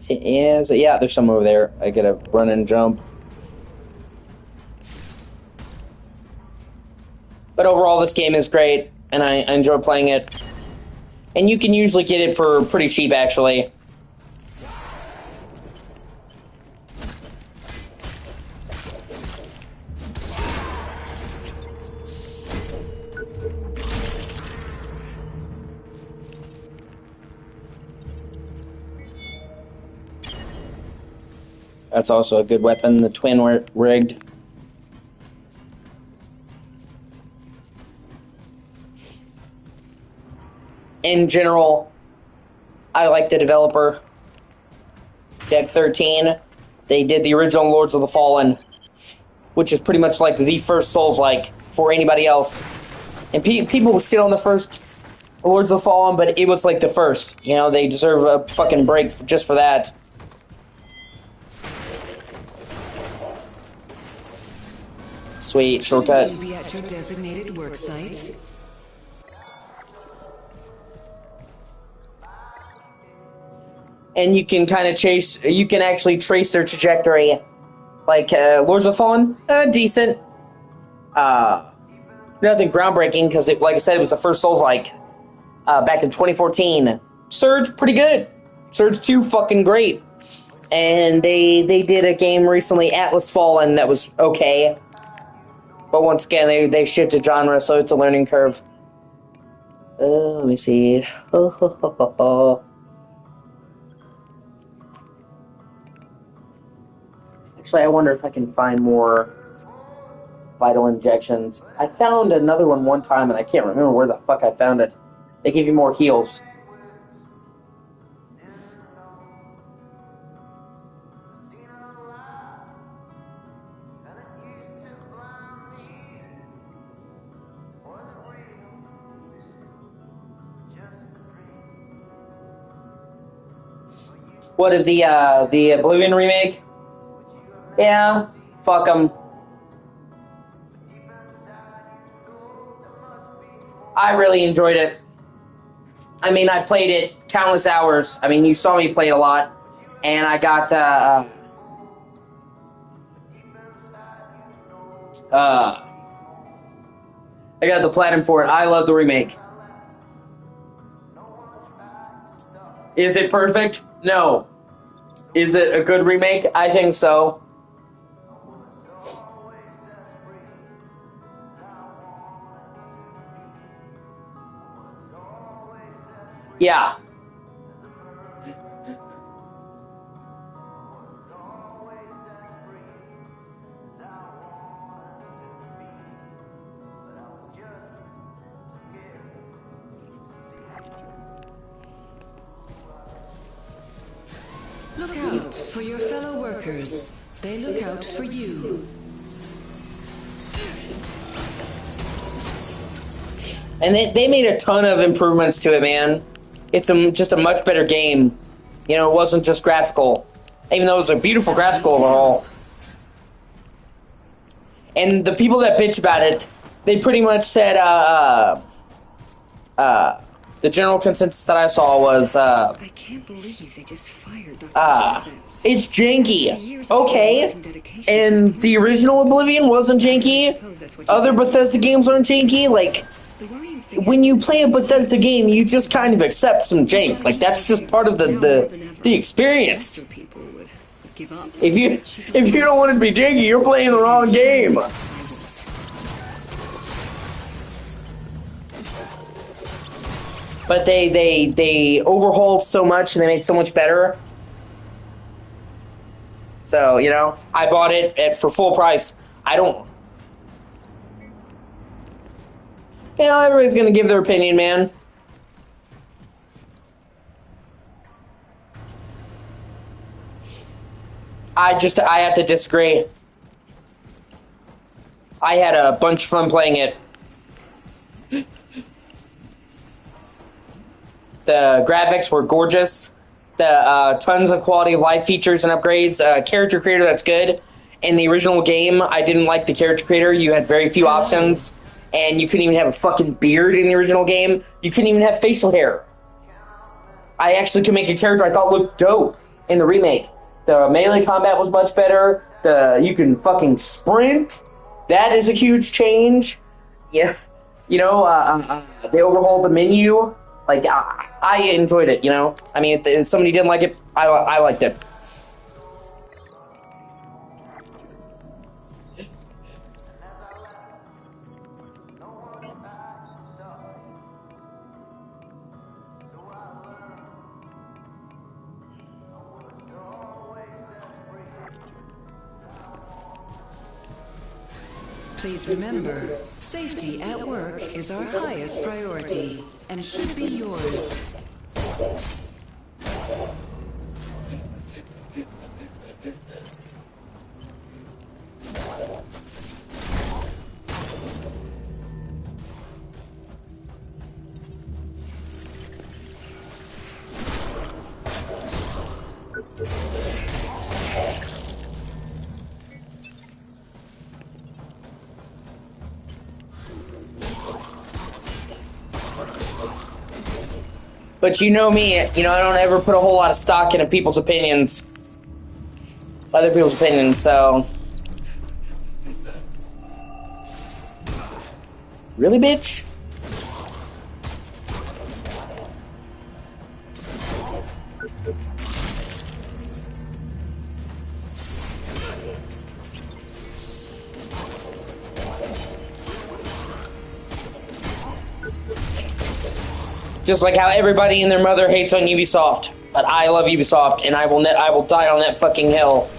Yeah, there's some over there. I gotta run and jump. But overall, this game is great, and I enjoy playing it. And you can usually get it for pretty cheap, actually. That's also a good weapon. The twin rigged. In general, I like the developer. Deck 13. They did the original Lords of the Fallen, which is pretty much like the first Souls-like for anybody else. And people sit on the first Lords of the Fallen, but it was like the first. You know, they deserve a fucking break just for that. Sweet, shortcut. Should you be at your designated work site? And you can kind of you can actually trace their trajectory. Like, Lords of the Fallen, decent. Nothing groundbreaking, because, like I said, it was the first Souls-like back in 2014. Surge, pretty good. Surge 2, fucking great. And they did a game recently, Atlas Fallen, that was okay. But once again, they shifted genre, so it's a learning curve. Let me see. Actually, I wonder if I can find more vital injections. I found another one time, and I can't remember where the fuck I found it. They give you more heals. What did the Oblivion remake? Yeah, fuck them. I really enjoyed it. I mean, I played it countless hours. I mean, you saw me play it a lot, and I got I got the platinum for it. I love the remake. Is it perfect? No. Is it a good remake? I think so. Yeah. Look out for your fellow workers. They look out for you. And they made a ton of improvements to it, man. It's just a much better game. You know, it wasn't just graphical. Even though it was a beautiful graphical overhaul. And the people that bitch about it, they pretty much said, the general consensus that I saw was, I can't believe they just fired Dr. it's janky. Okay. And the original Oblivion wasn't janky. Other Bethesda games aren't janky. Like, when you play a Bethesda game, you just kind of accept some jank. Like, that's just part of the experience. If you don't want it to be janky, you're playing the wrong game. But they overhauled so much and they made so much better. So, you know, I bought it for full price. I don't... You know, everybody's gonna give their opinion, man. I have to disagree. I had a bunch of fun playing it. The graphics were gorgeous. The tons of quality of life features and upgrades. Character creator, that's good. In the original game, I didn't like the character creator. You had very few options. And you couldn't even have a fucking beard in the original game. You couldn't even have facial hair. I actually could make a character I thought looked dope in the remake. The melee combat was much better. You can fucking sprint. That is a huge change. Yeah, you know, they overhauled the menu. Like, I enjoyed it, you know? I mean, if somebody didn't like it, I liked it. Please remember, safety at work is our highest priority and should be yours. But you know me, I don't ever put a whole lot of stock into people's opinions. Other people's opinions, so... Really, bitch? Just like how everybody and their mother hates on Ubisoft, but I love Ubisoft, and I will die on that fucking hill.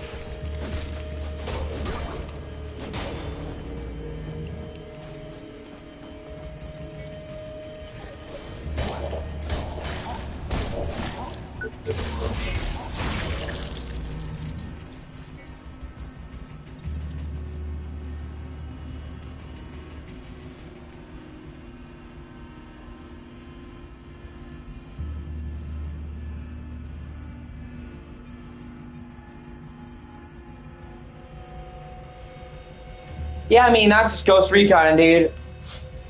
Yeah, I mean, not just Ghost Recon, dude.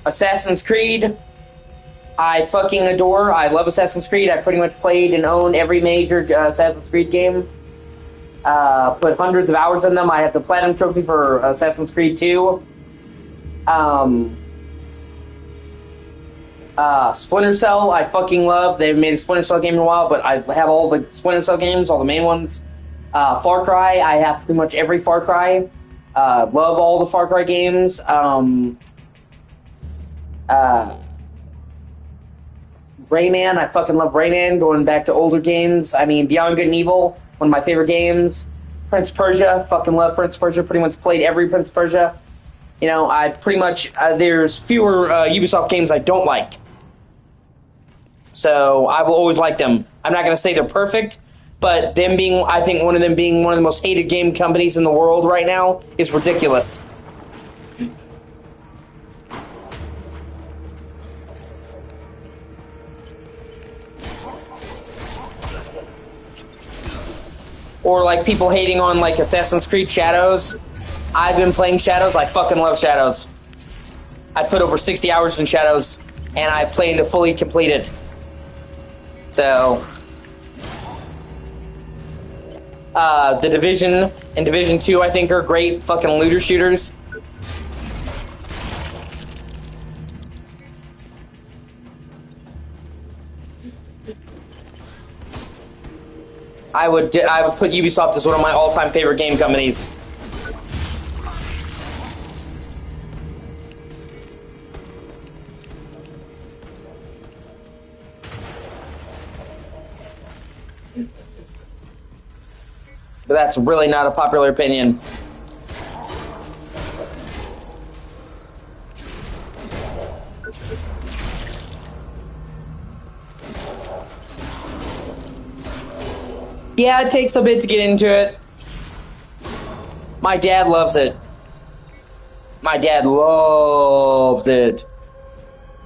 Assassin's Creed, I fucking adore. I love Assassin's Creed. I pretty much played and own every major Assassin's Creed game. Put hundreds of hours in them. I have the Platinum Trophy for Assassin's Creed 2. Splinter Cell, I fucking love. They haven't made a Splinter Cell game in a while, but I have all the Splinter Cell games, all the main ones. Far Cry, I have pretty much every Far Cry. Love all the Far Cry games. Rayman, I fucking love Rayman, going back to older games. I mean, Beyond Good and Evil, one of my favorite games. Prince of Persia, fucking love Prince of Persia, pretty much played every Prince of Persia. I pretty much, there's fewer Ubisoft games I don't like. So, I will always like them. I'm not going to say they're perfect, but them being, I think one of them being one of the most hated game companies in the world right now is ridiculous. Or like people hating on like Assassin's Creed Shadows. I've been playing Shadows. I fucking love Shadows. I put over 60 hours in Shadows, and I plan to fully complete it. So, The Division and Division 2, I think, are great fucking looter shooters. I would put Ubisoft as one of my all-time favorite game companies. But that's really not a popular opinion. Yeah, it takes a bit to get into it. My dad loves it. My dad loves it.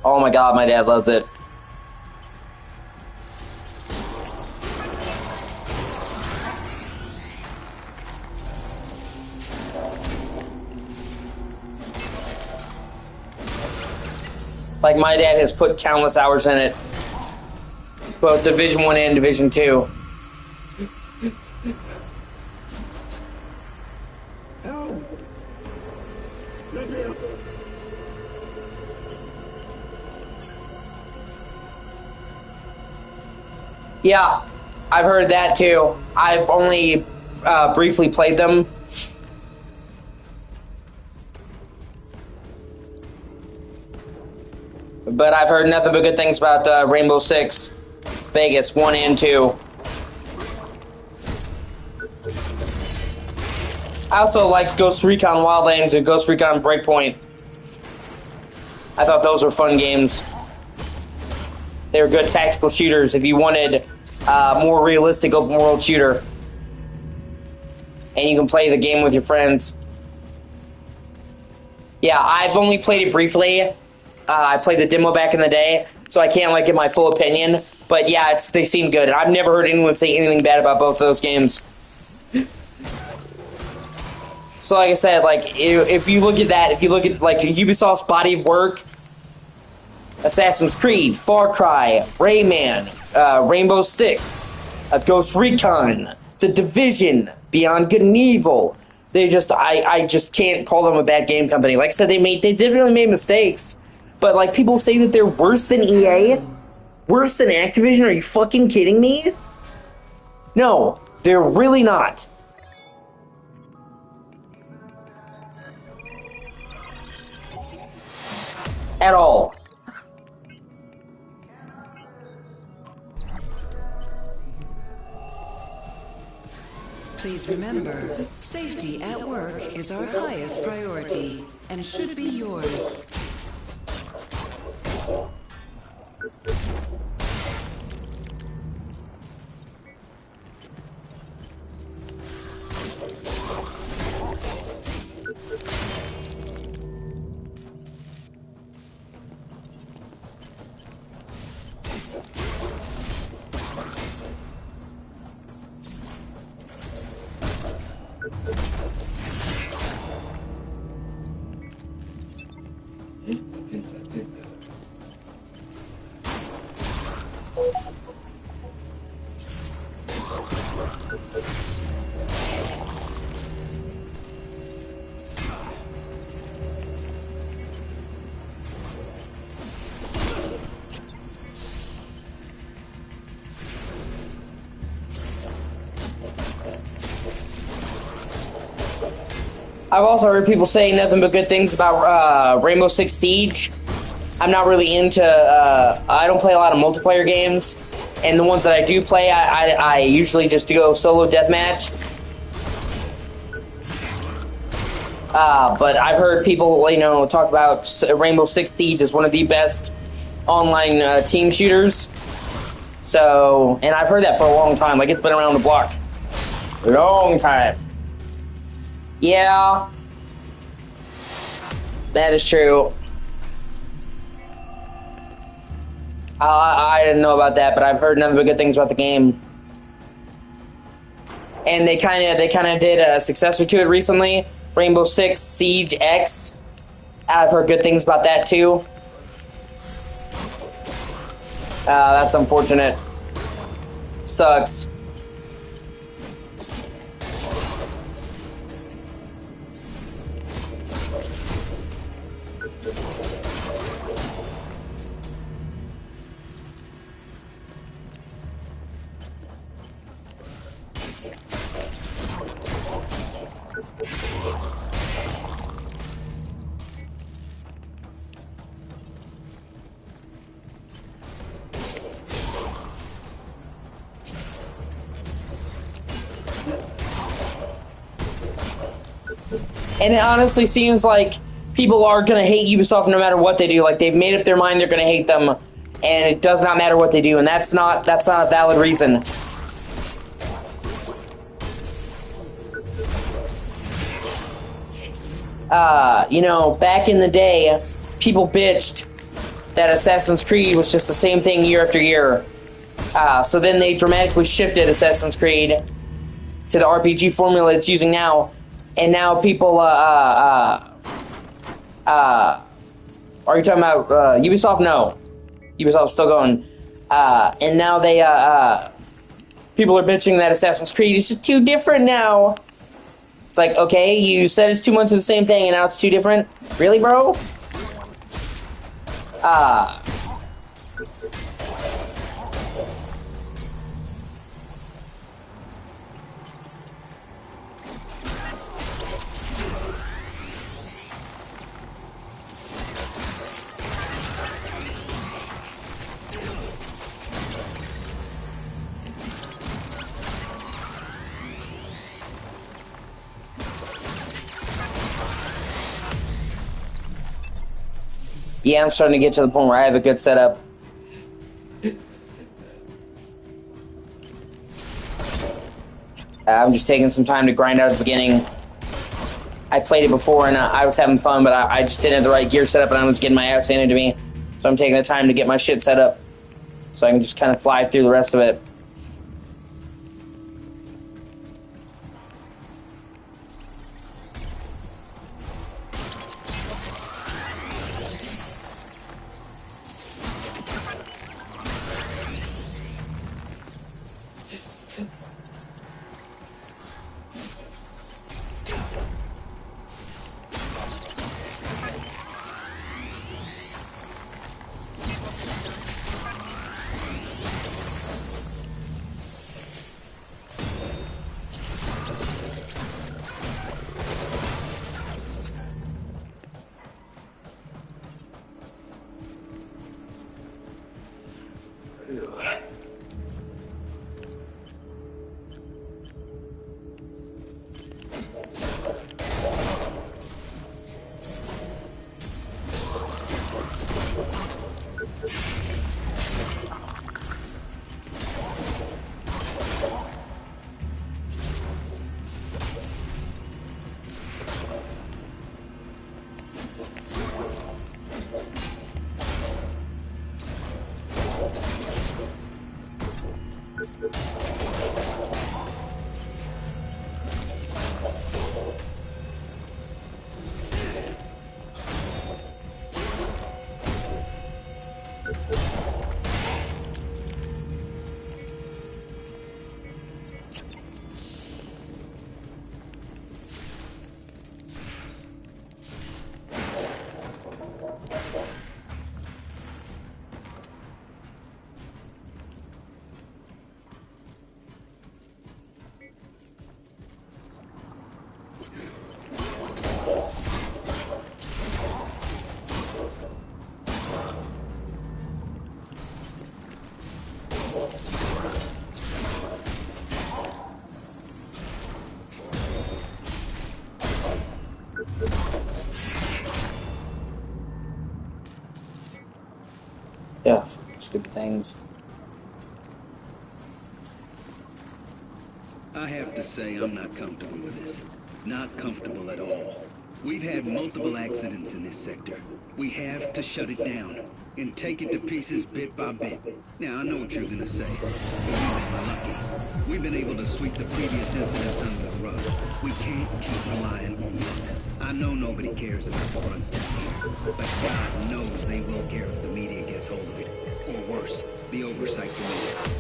Oh my god, my dad loves it. Like, my dad has put countless hours in it. Both Division 1 and Division 2. Yeah, I've heard that too. I've only briefly played them. But I've heard nothing but good things about Rainbow Six Vegas 1 and 2. I also liked Ghost Recon Wildlands and Ghost Recon Breakpoint. I thought those were fun games. They were good tactical shooters if you wanted a more realistic open world shooter. And you can play the game with your friends. Yeah, I've only played it briefly. I played the demo back in the day, so I can't like give my full opinion. But yeah, they seem good. I've never heard anyone say anything bad about both of those games. So like I said, like if you look at that, if you look at like Ubisoft's body of work, Assassin's Creed, Far Cry, Rayman, Rainbow Six, Ghost Recon, The Division, Beyond Good and Evil. They just, I just can't call them a bad game company. Like I said, they definitely made mistakes, but like people say that they're worse than EA, worse than Activision. Are you fucking kidding me? No, they're really not. At all. Please remember, safety at work is our highest priority and should be yours. I've also heard people say nothing but good things about Rainbow Six Siege. I'm not really into, I don't play a lot of multiplayer games, and the ones that I do play, I usually just go solo deathmatch. But I've heard people, you know, talk about Rainbow Six Siege as one of the best online team shooters. So, and I've heard that for a long time, like it's been around the block. A long time. Yeah, that is true. I didn't know about that, but I've heard nothing but good things about the game. And they kind of did a successor to it recently, Rainbow Six Siege X. I've heard good things about that too. That's unfortunate. Sucks. And it honestly seems like people are going to hate Ubisoft no matter what they do. Like, they've made up their mind they're going to hate them, and it does not matter what they do, and that's not a valid reason. You know, back in the day, people bitched that Assassin's Creed was just the same thing year after year. So then they dramatically shifted Assassin's Creed to the RPG formula it's using now. And now people, are you talking about, Ubisoft? No. Ubisoft's still going. And now they, people are bitching that Assassin's Creed is just too different now. It's like, okay, you said it's too much of the same thing and now it's too different? Really, bro? Yeah, I'm starting to get to the point where I have a good setup. I'm just taking some time to grind out at the beginning. I played it before and I was having fun, but I just didn't have the right gear set up and I was getting my ass handed to me. So I'm taking the time to get my shit set up so I can just kind of fly through the rest of it. Yeah, stupid things. I have to say I'm not comfortable with this. Not comfortable at all. We've had multiple accidents in this sector. We have to shut it down and take it to pieces bit by bit. Now, I know what you're gonna say. We've been lucky. We've been able to sweep the previous incidents under the rug. We can't keep relying on luck. I know nobody cares about the front stuff, but God knows they will care if the media gets hold of it. Or worse, the oversight committee.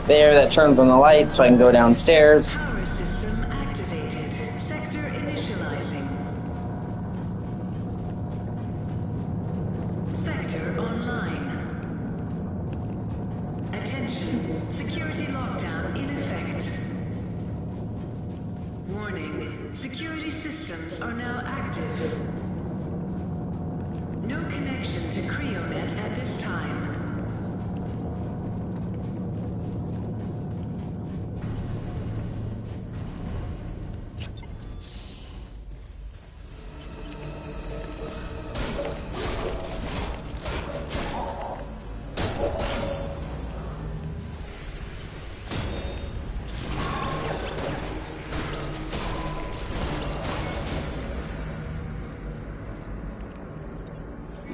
There, that turns on the light so I can go downstairs. Power system activated. Sector initializing. Sector online. Attention. Security lockdown in effect. Warning. Security systems are now active. No connection to Creonet at this time.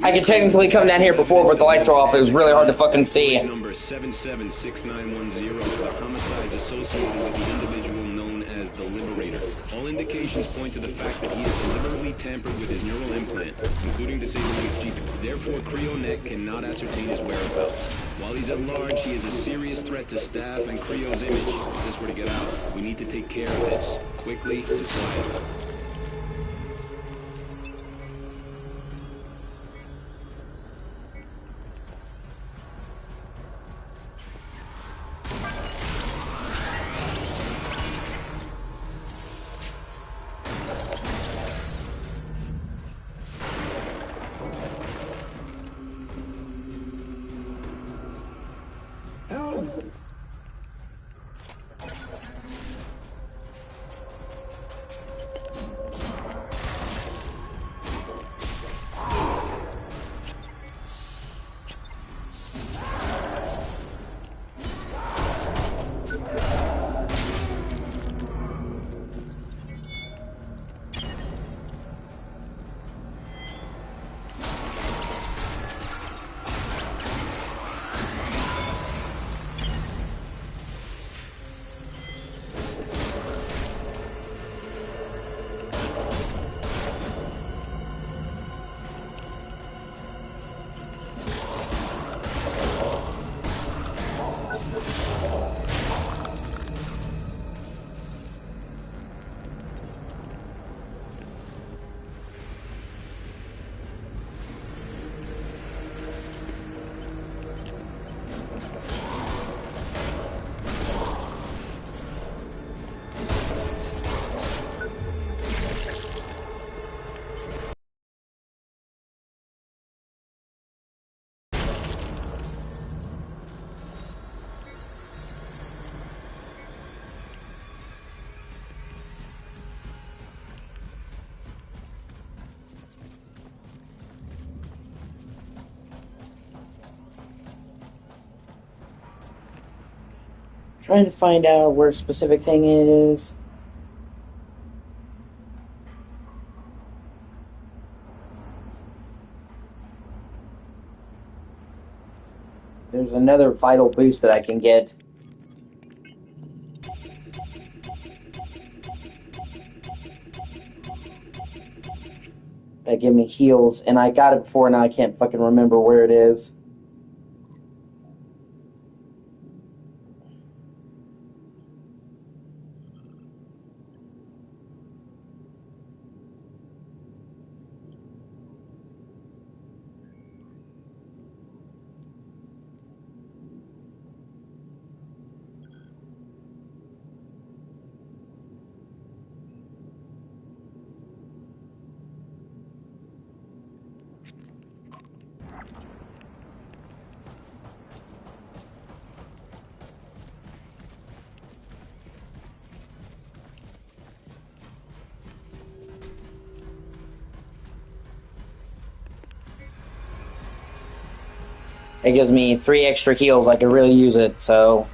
I could technically come down here before, but the lights are off. It was really hard to fucking see. Number 776910, the homicides associated with the individual known as the Liberator. All indications point to the fact that he has deliberately tampered with his neural implant, including disabling his GPU. Therefore, Creonet cannot ascertain his whereabouts. While he's at large, he is a serious threat to staff and Creo's image. If this were to get out, we need to take care of this, quickly and quietly. Trying to find out where a specific thing is. There's another vital boost that I can get. That give me heals, and I got it before, now I can't fucking remember where it is. It gives me 3 extra heals. I could really use it, so...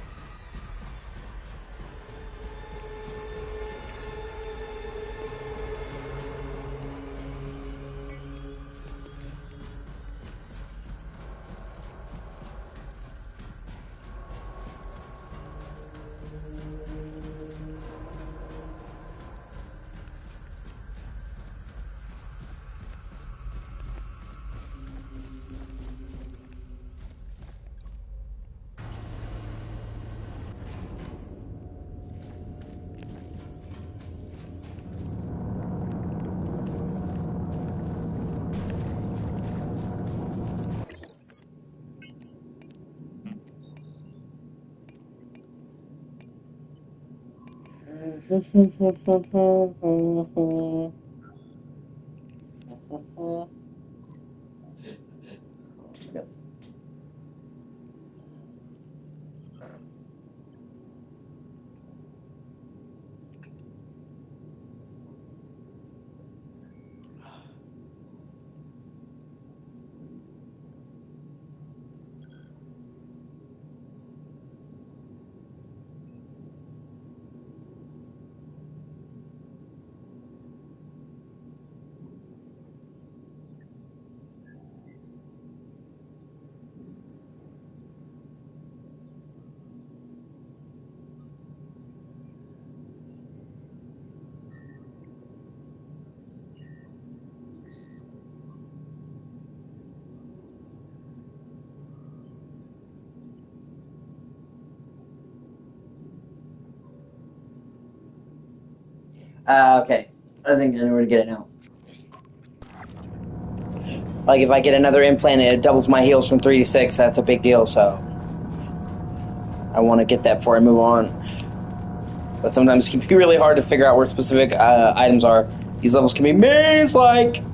Okay. I think I know where to get it now. Like, if I get another implant, it doubles my heals from 3 to 6. That's a big deal, so... I want to get that before I move on. But sometimes it can be really hard to figure out where specific items are. These levels can be maze-like!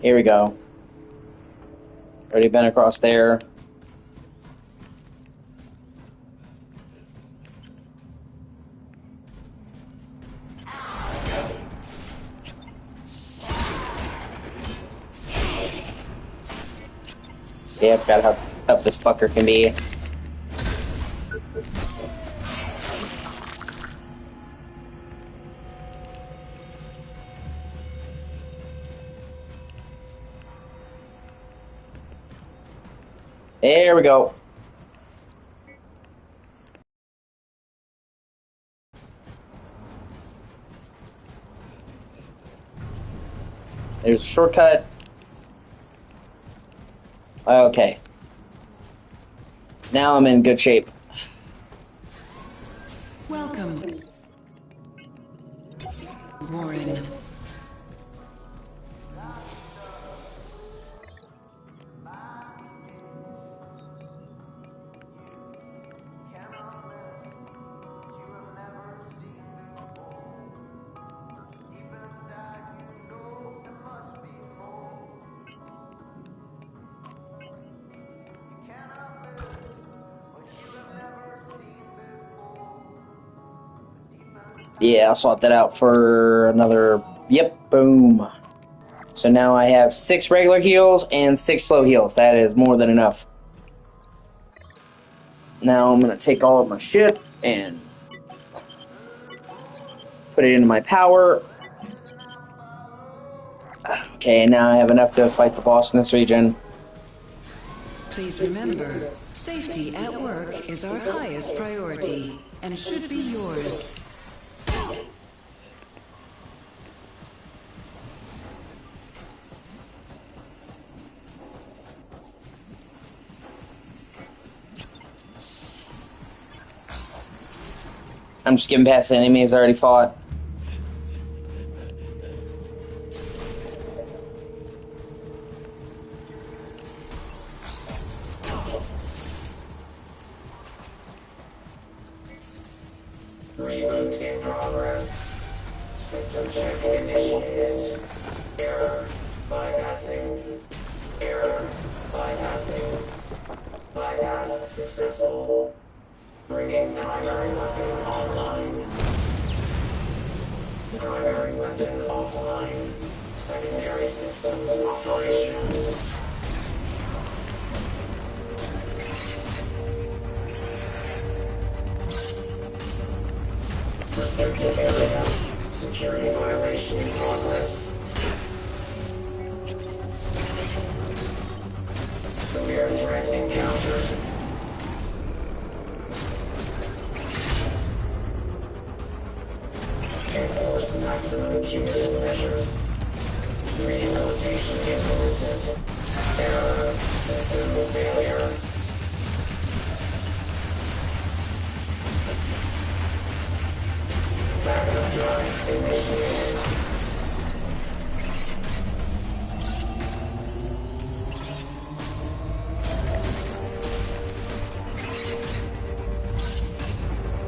Here we go. Already been across there. Yeah, I forgot how tough this fucker can be. There we go. There's a shortcut. Okay. Now I'm in good shape. Welcome, Warren. Yeah, I'll swap that out for another... Yep, boom. So now I have 6 regular heals and 6 slow heals. That is more than enough. Now I'm going to take all of my shit and put it into my power. Okay, now I have enough to fight the boss in this region. Please remember, safety at work is our highest priority and should be yours. I'm just getting past the enemies I already fought. Reboot in progress. System check initiated. Error. Bypassing. Error. Bypassing. Bypass successful. Bringing primary weapon online. Primary weapon offline. Secondary systems operational. Restricted area. Security violation in progress. Severe threat encountered. Enforce maximum punitive measures. Rehabilitation implemented. Error. System failure. Backup drive initiated.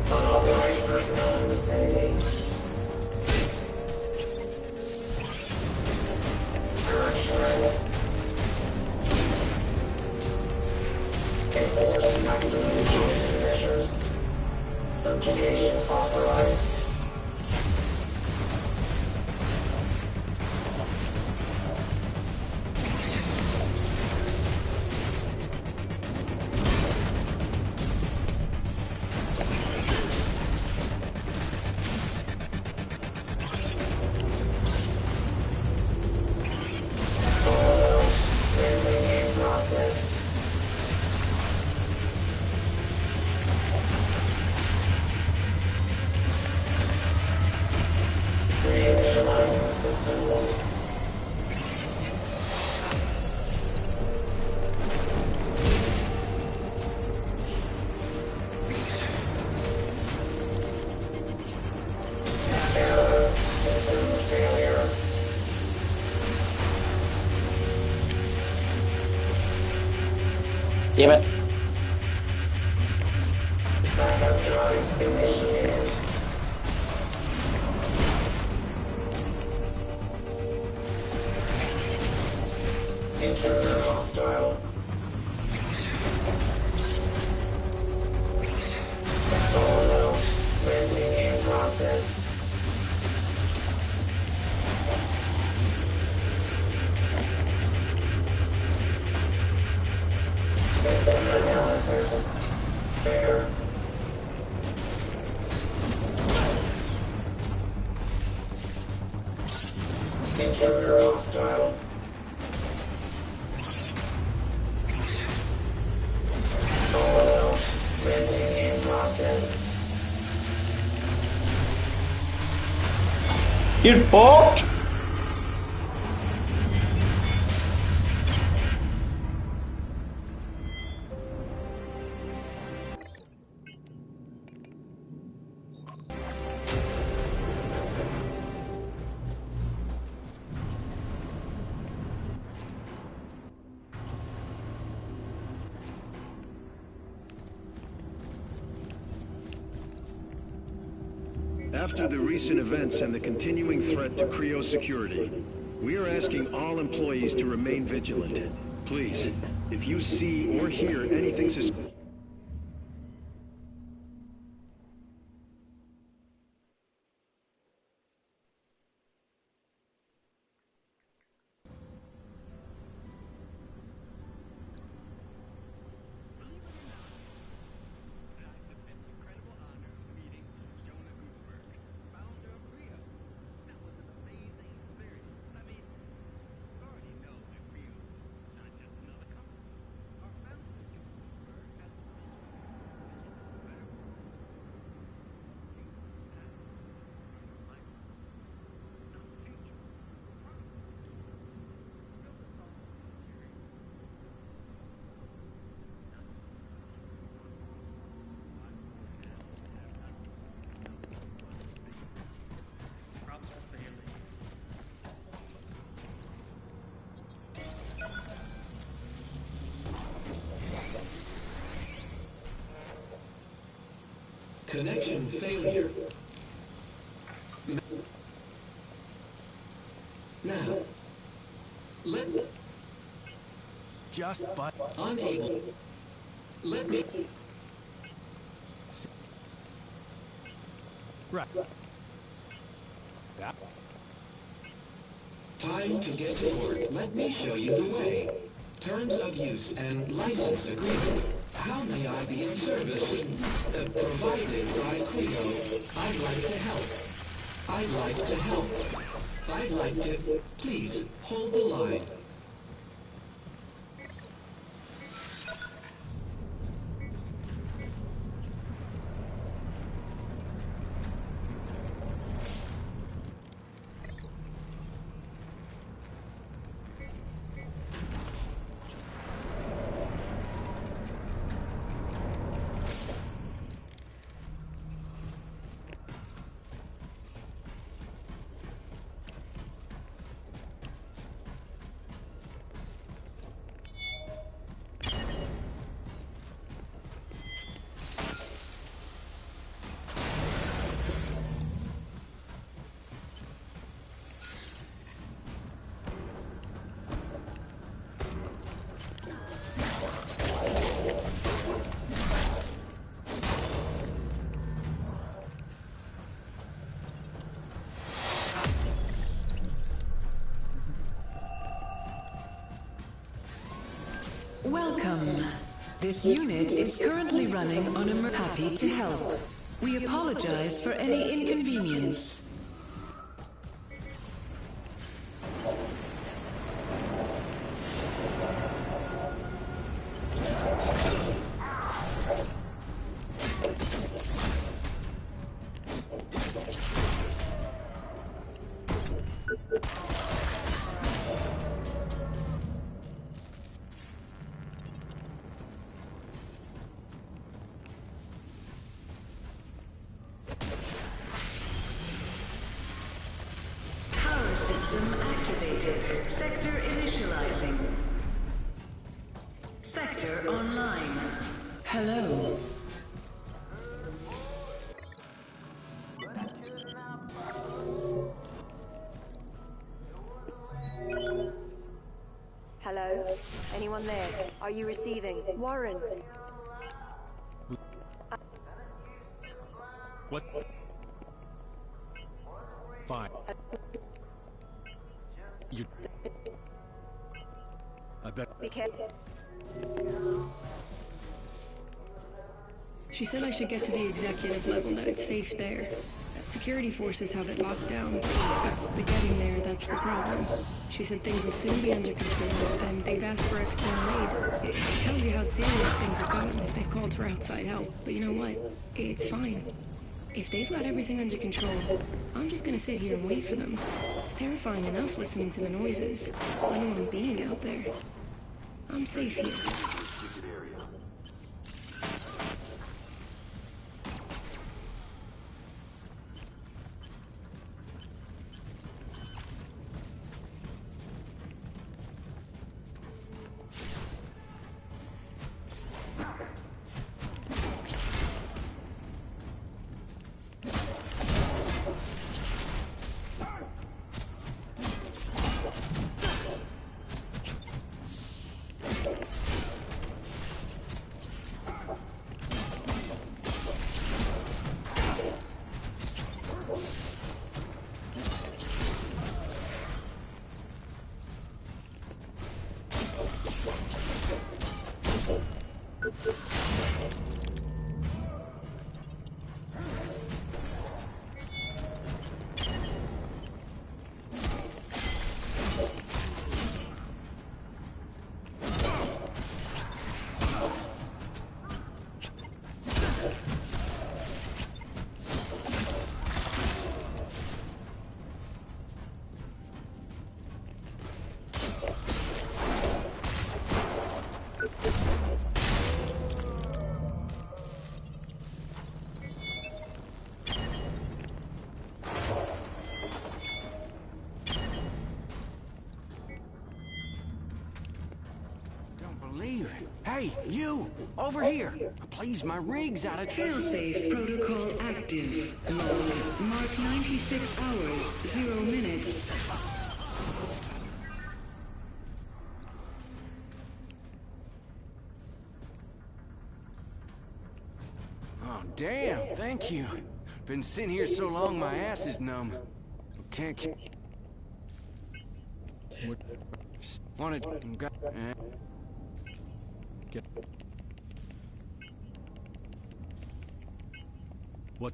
Unauthorized personnel in the vicinity. Current threat. Enforce maximum punitive measures. Subjugation authorized. Reinitializing systems. Error. System failure. Damn it. Backup drive initiated. Intruder hostile. Follow. Landing in process. System analysis. Fair. Intruder hostile. Follow. Landing in process. Get fucked! After the recent events and the continuing threat to Creo security, we are asking all employees to remain vigilant. Please, if you see or hear anything suspicious, Connection failure. Now, let me... Just but... Unable. Let me... Right. That... Time to get to work. Let me show you the way. Terms of use and license agreement. How may I be of service? Provided by Creo. I'd like to help. I'd like to help. I'd like to... Please, hold the line. Welcome. This unit is currently running on a happy to help. We apologize for any inconvenience. System activated. Sector initializing. Sector online. Hello. Hello? Anyone there? Are you receiving? Warren! What? Fine. You... I bet... Be careful. She said I should get to the executive level, that it's safe there. Security forces have it locked down. It's the getting there that's the problem. She said things will soon be under control, and they've asked for external aid. It tells you how serious things have gotten if they've called for outside help. But you know what? It's fine. If they've got everything under control, I'm just gonna sit here and wait for them. It's terrifying enough listening to the noises, let alone being out there. I'm safe here. Believe it. Hey, you! Over here! Please, my rig's out of... Failsafe protocol active. Log. Mark 96 hours, 0 minutes. Oh, damn, thank you. Been sitting here so long my ass is numb. Can't... What? Wanted... Get. What?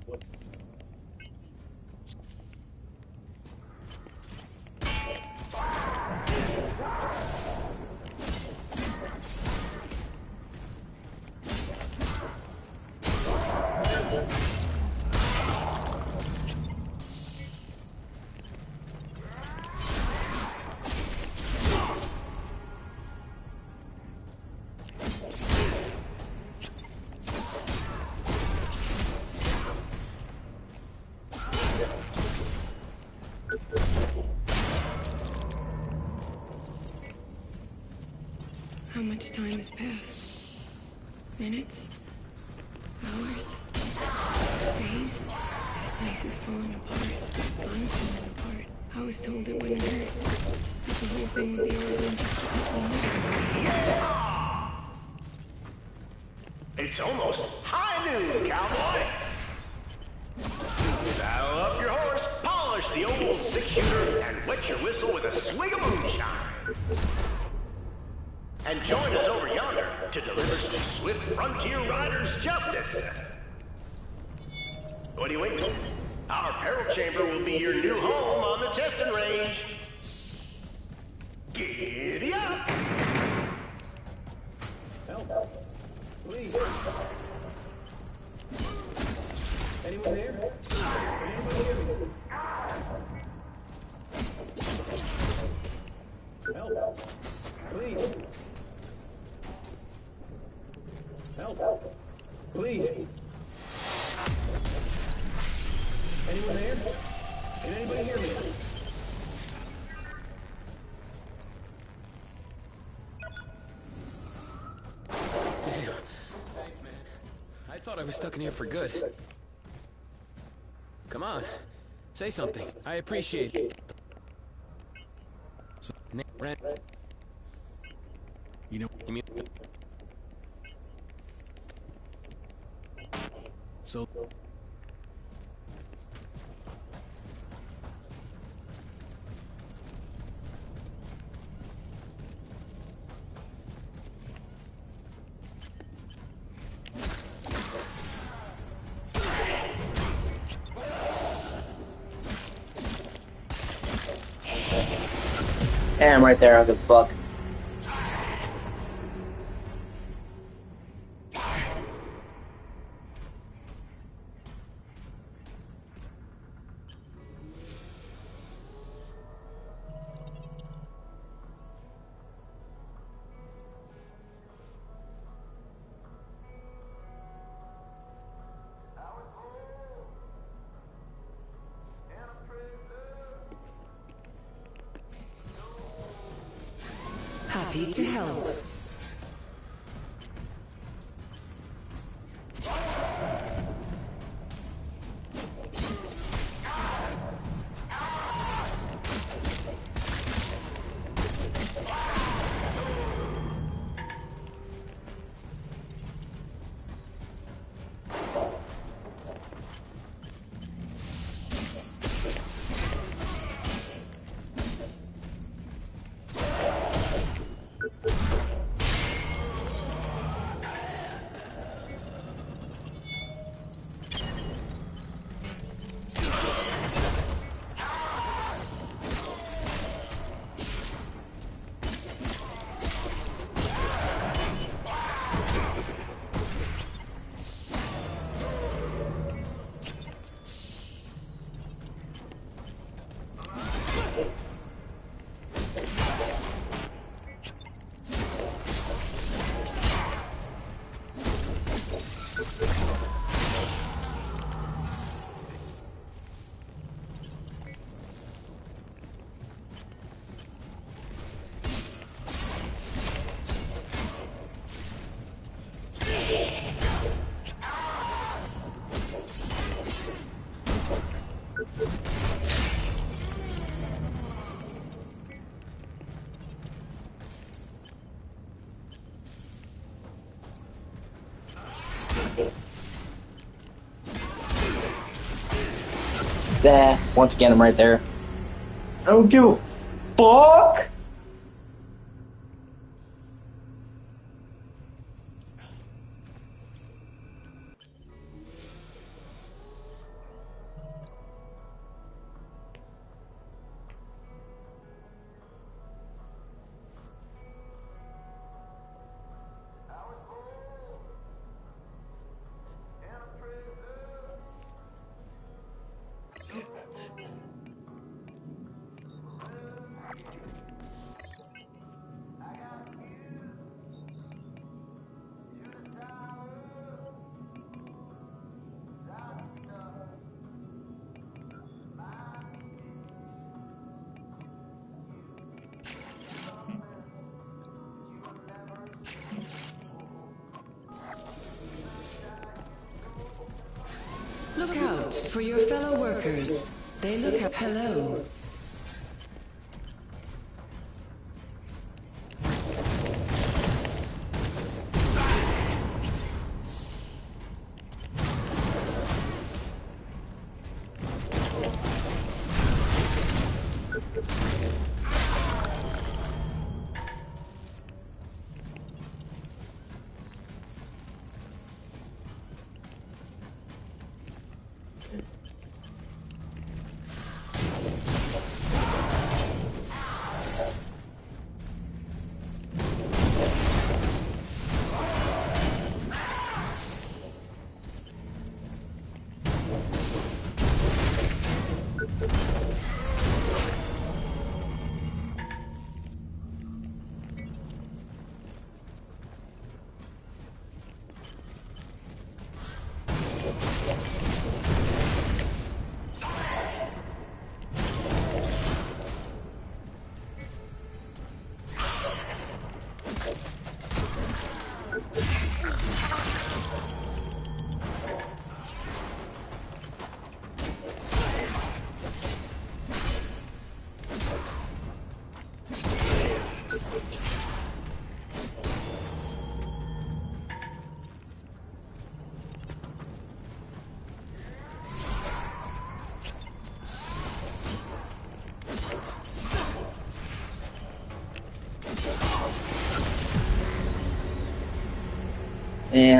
How much time has passed? Minutes? Hours? Days? This place is falling apart. I'm falling apart. I was told it wouldn't hurt. That the whole thing would be over in just a couple minutes. It's almost high noon, cowboy! Saddle up your horse, polish the old six-shooter, and wet your whistle with a swig of moonshine. And join us over yonder to deliver some swift frontier riders justice. What are you waiting for? Our peril chamber will be your new home on the testing range. Giddy up! Help. Please. Anyone there? Anyone hear me? Help. Please. Help. Please. Anyone there? Can anybody hear me? Damn. Thanks, man. I thought I was stuck in here for good. Come on. Say something. I appreciate it. So, Rent. you know, so Damn, right there, I don't give a fuck. Happy to help. Once again, I'm right there. I don't give a fuck! Look out for your fellow workers. They look at hello.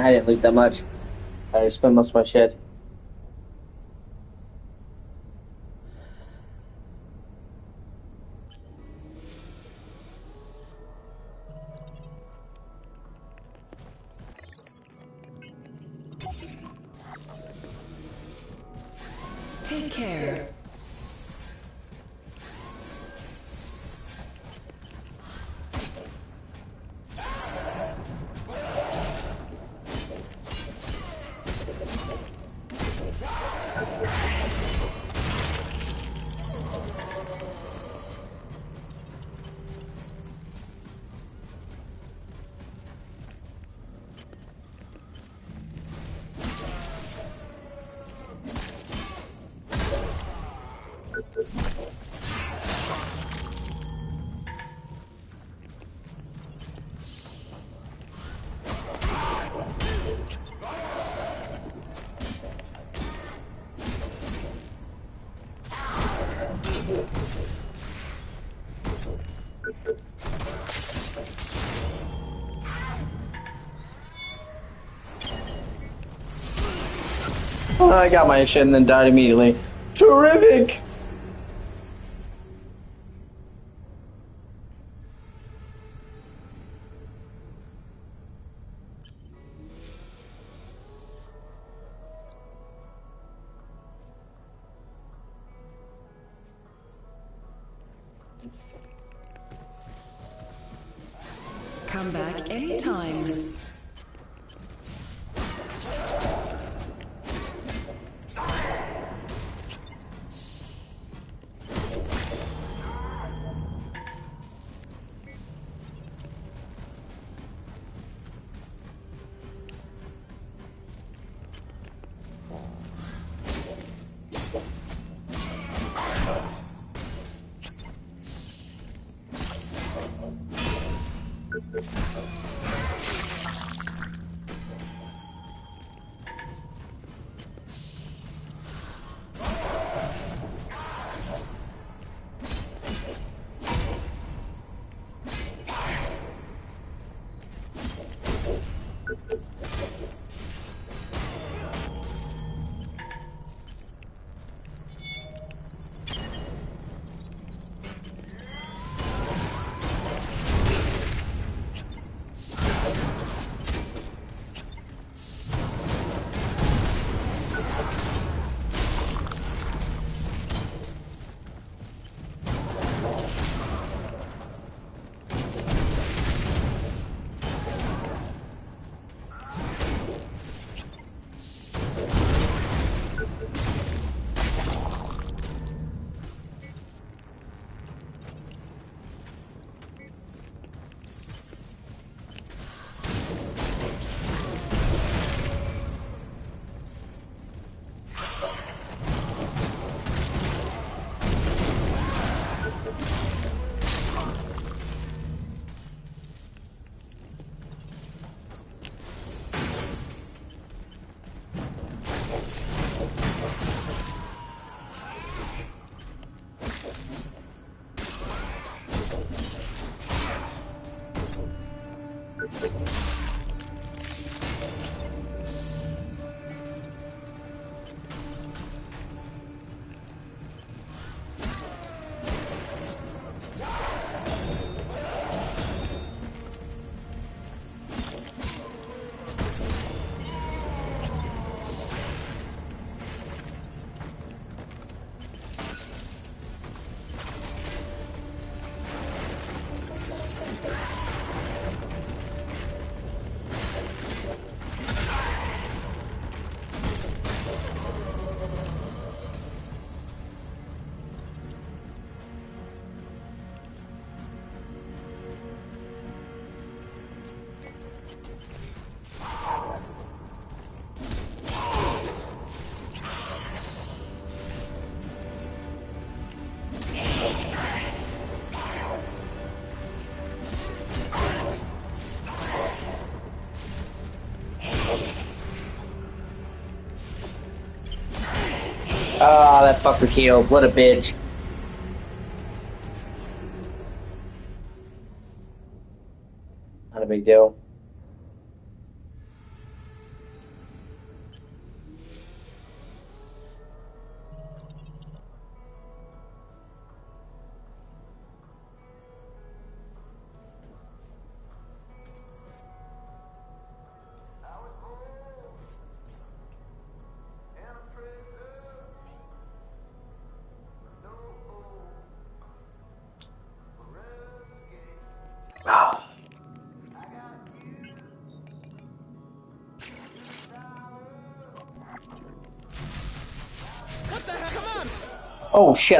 I didn't loot that much. I spent most of my shit. Take care. I got my shit and then died immediately. Terrific! Come back anytime. Ah, that fucker killed. What a bitch. Not a big deal. What the hell? Come on! Oh shit,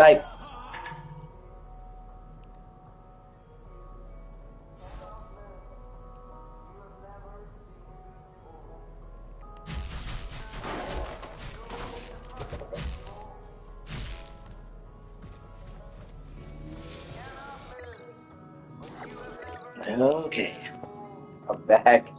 Okay. I'm back.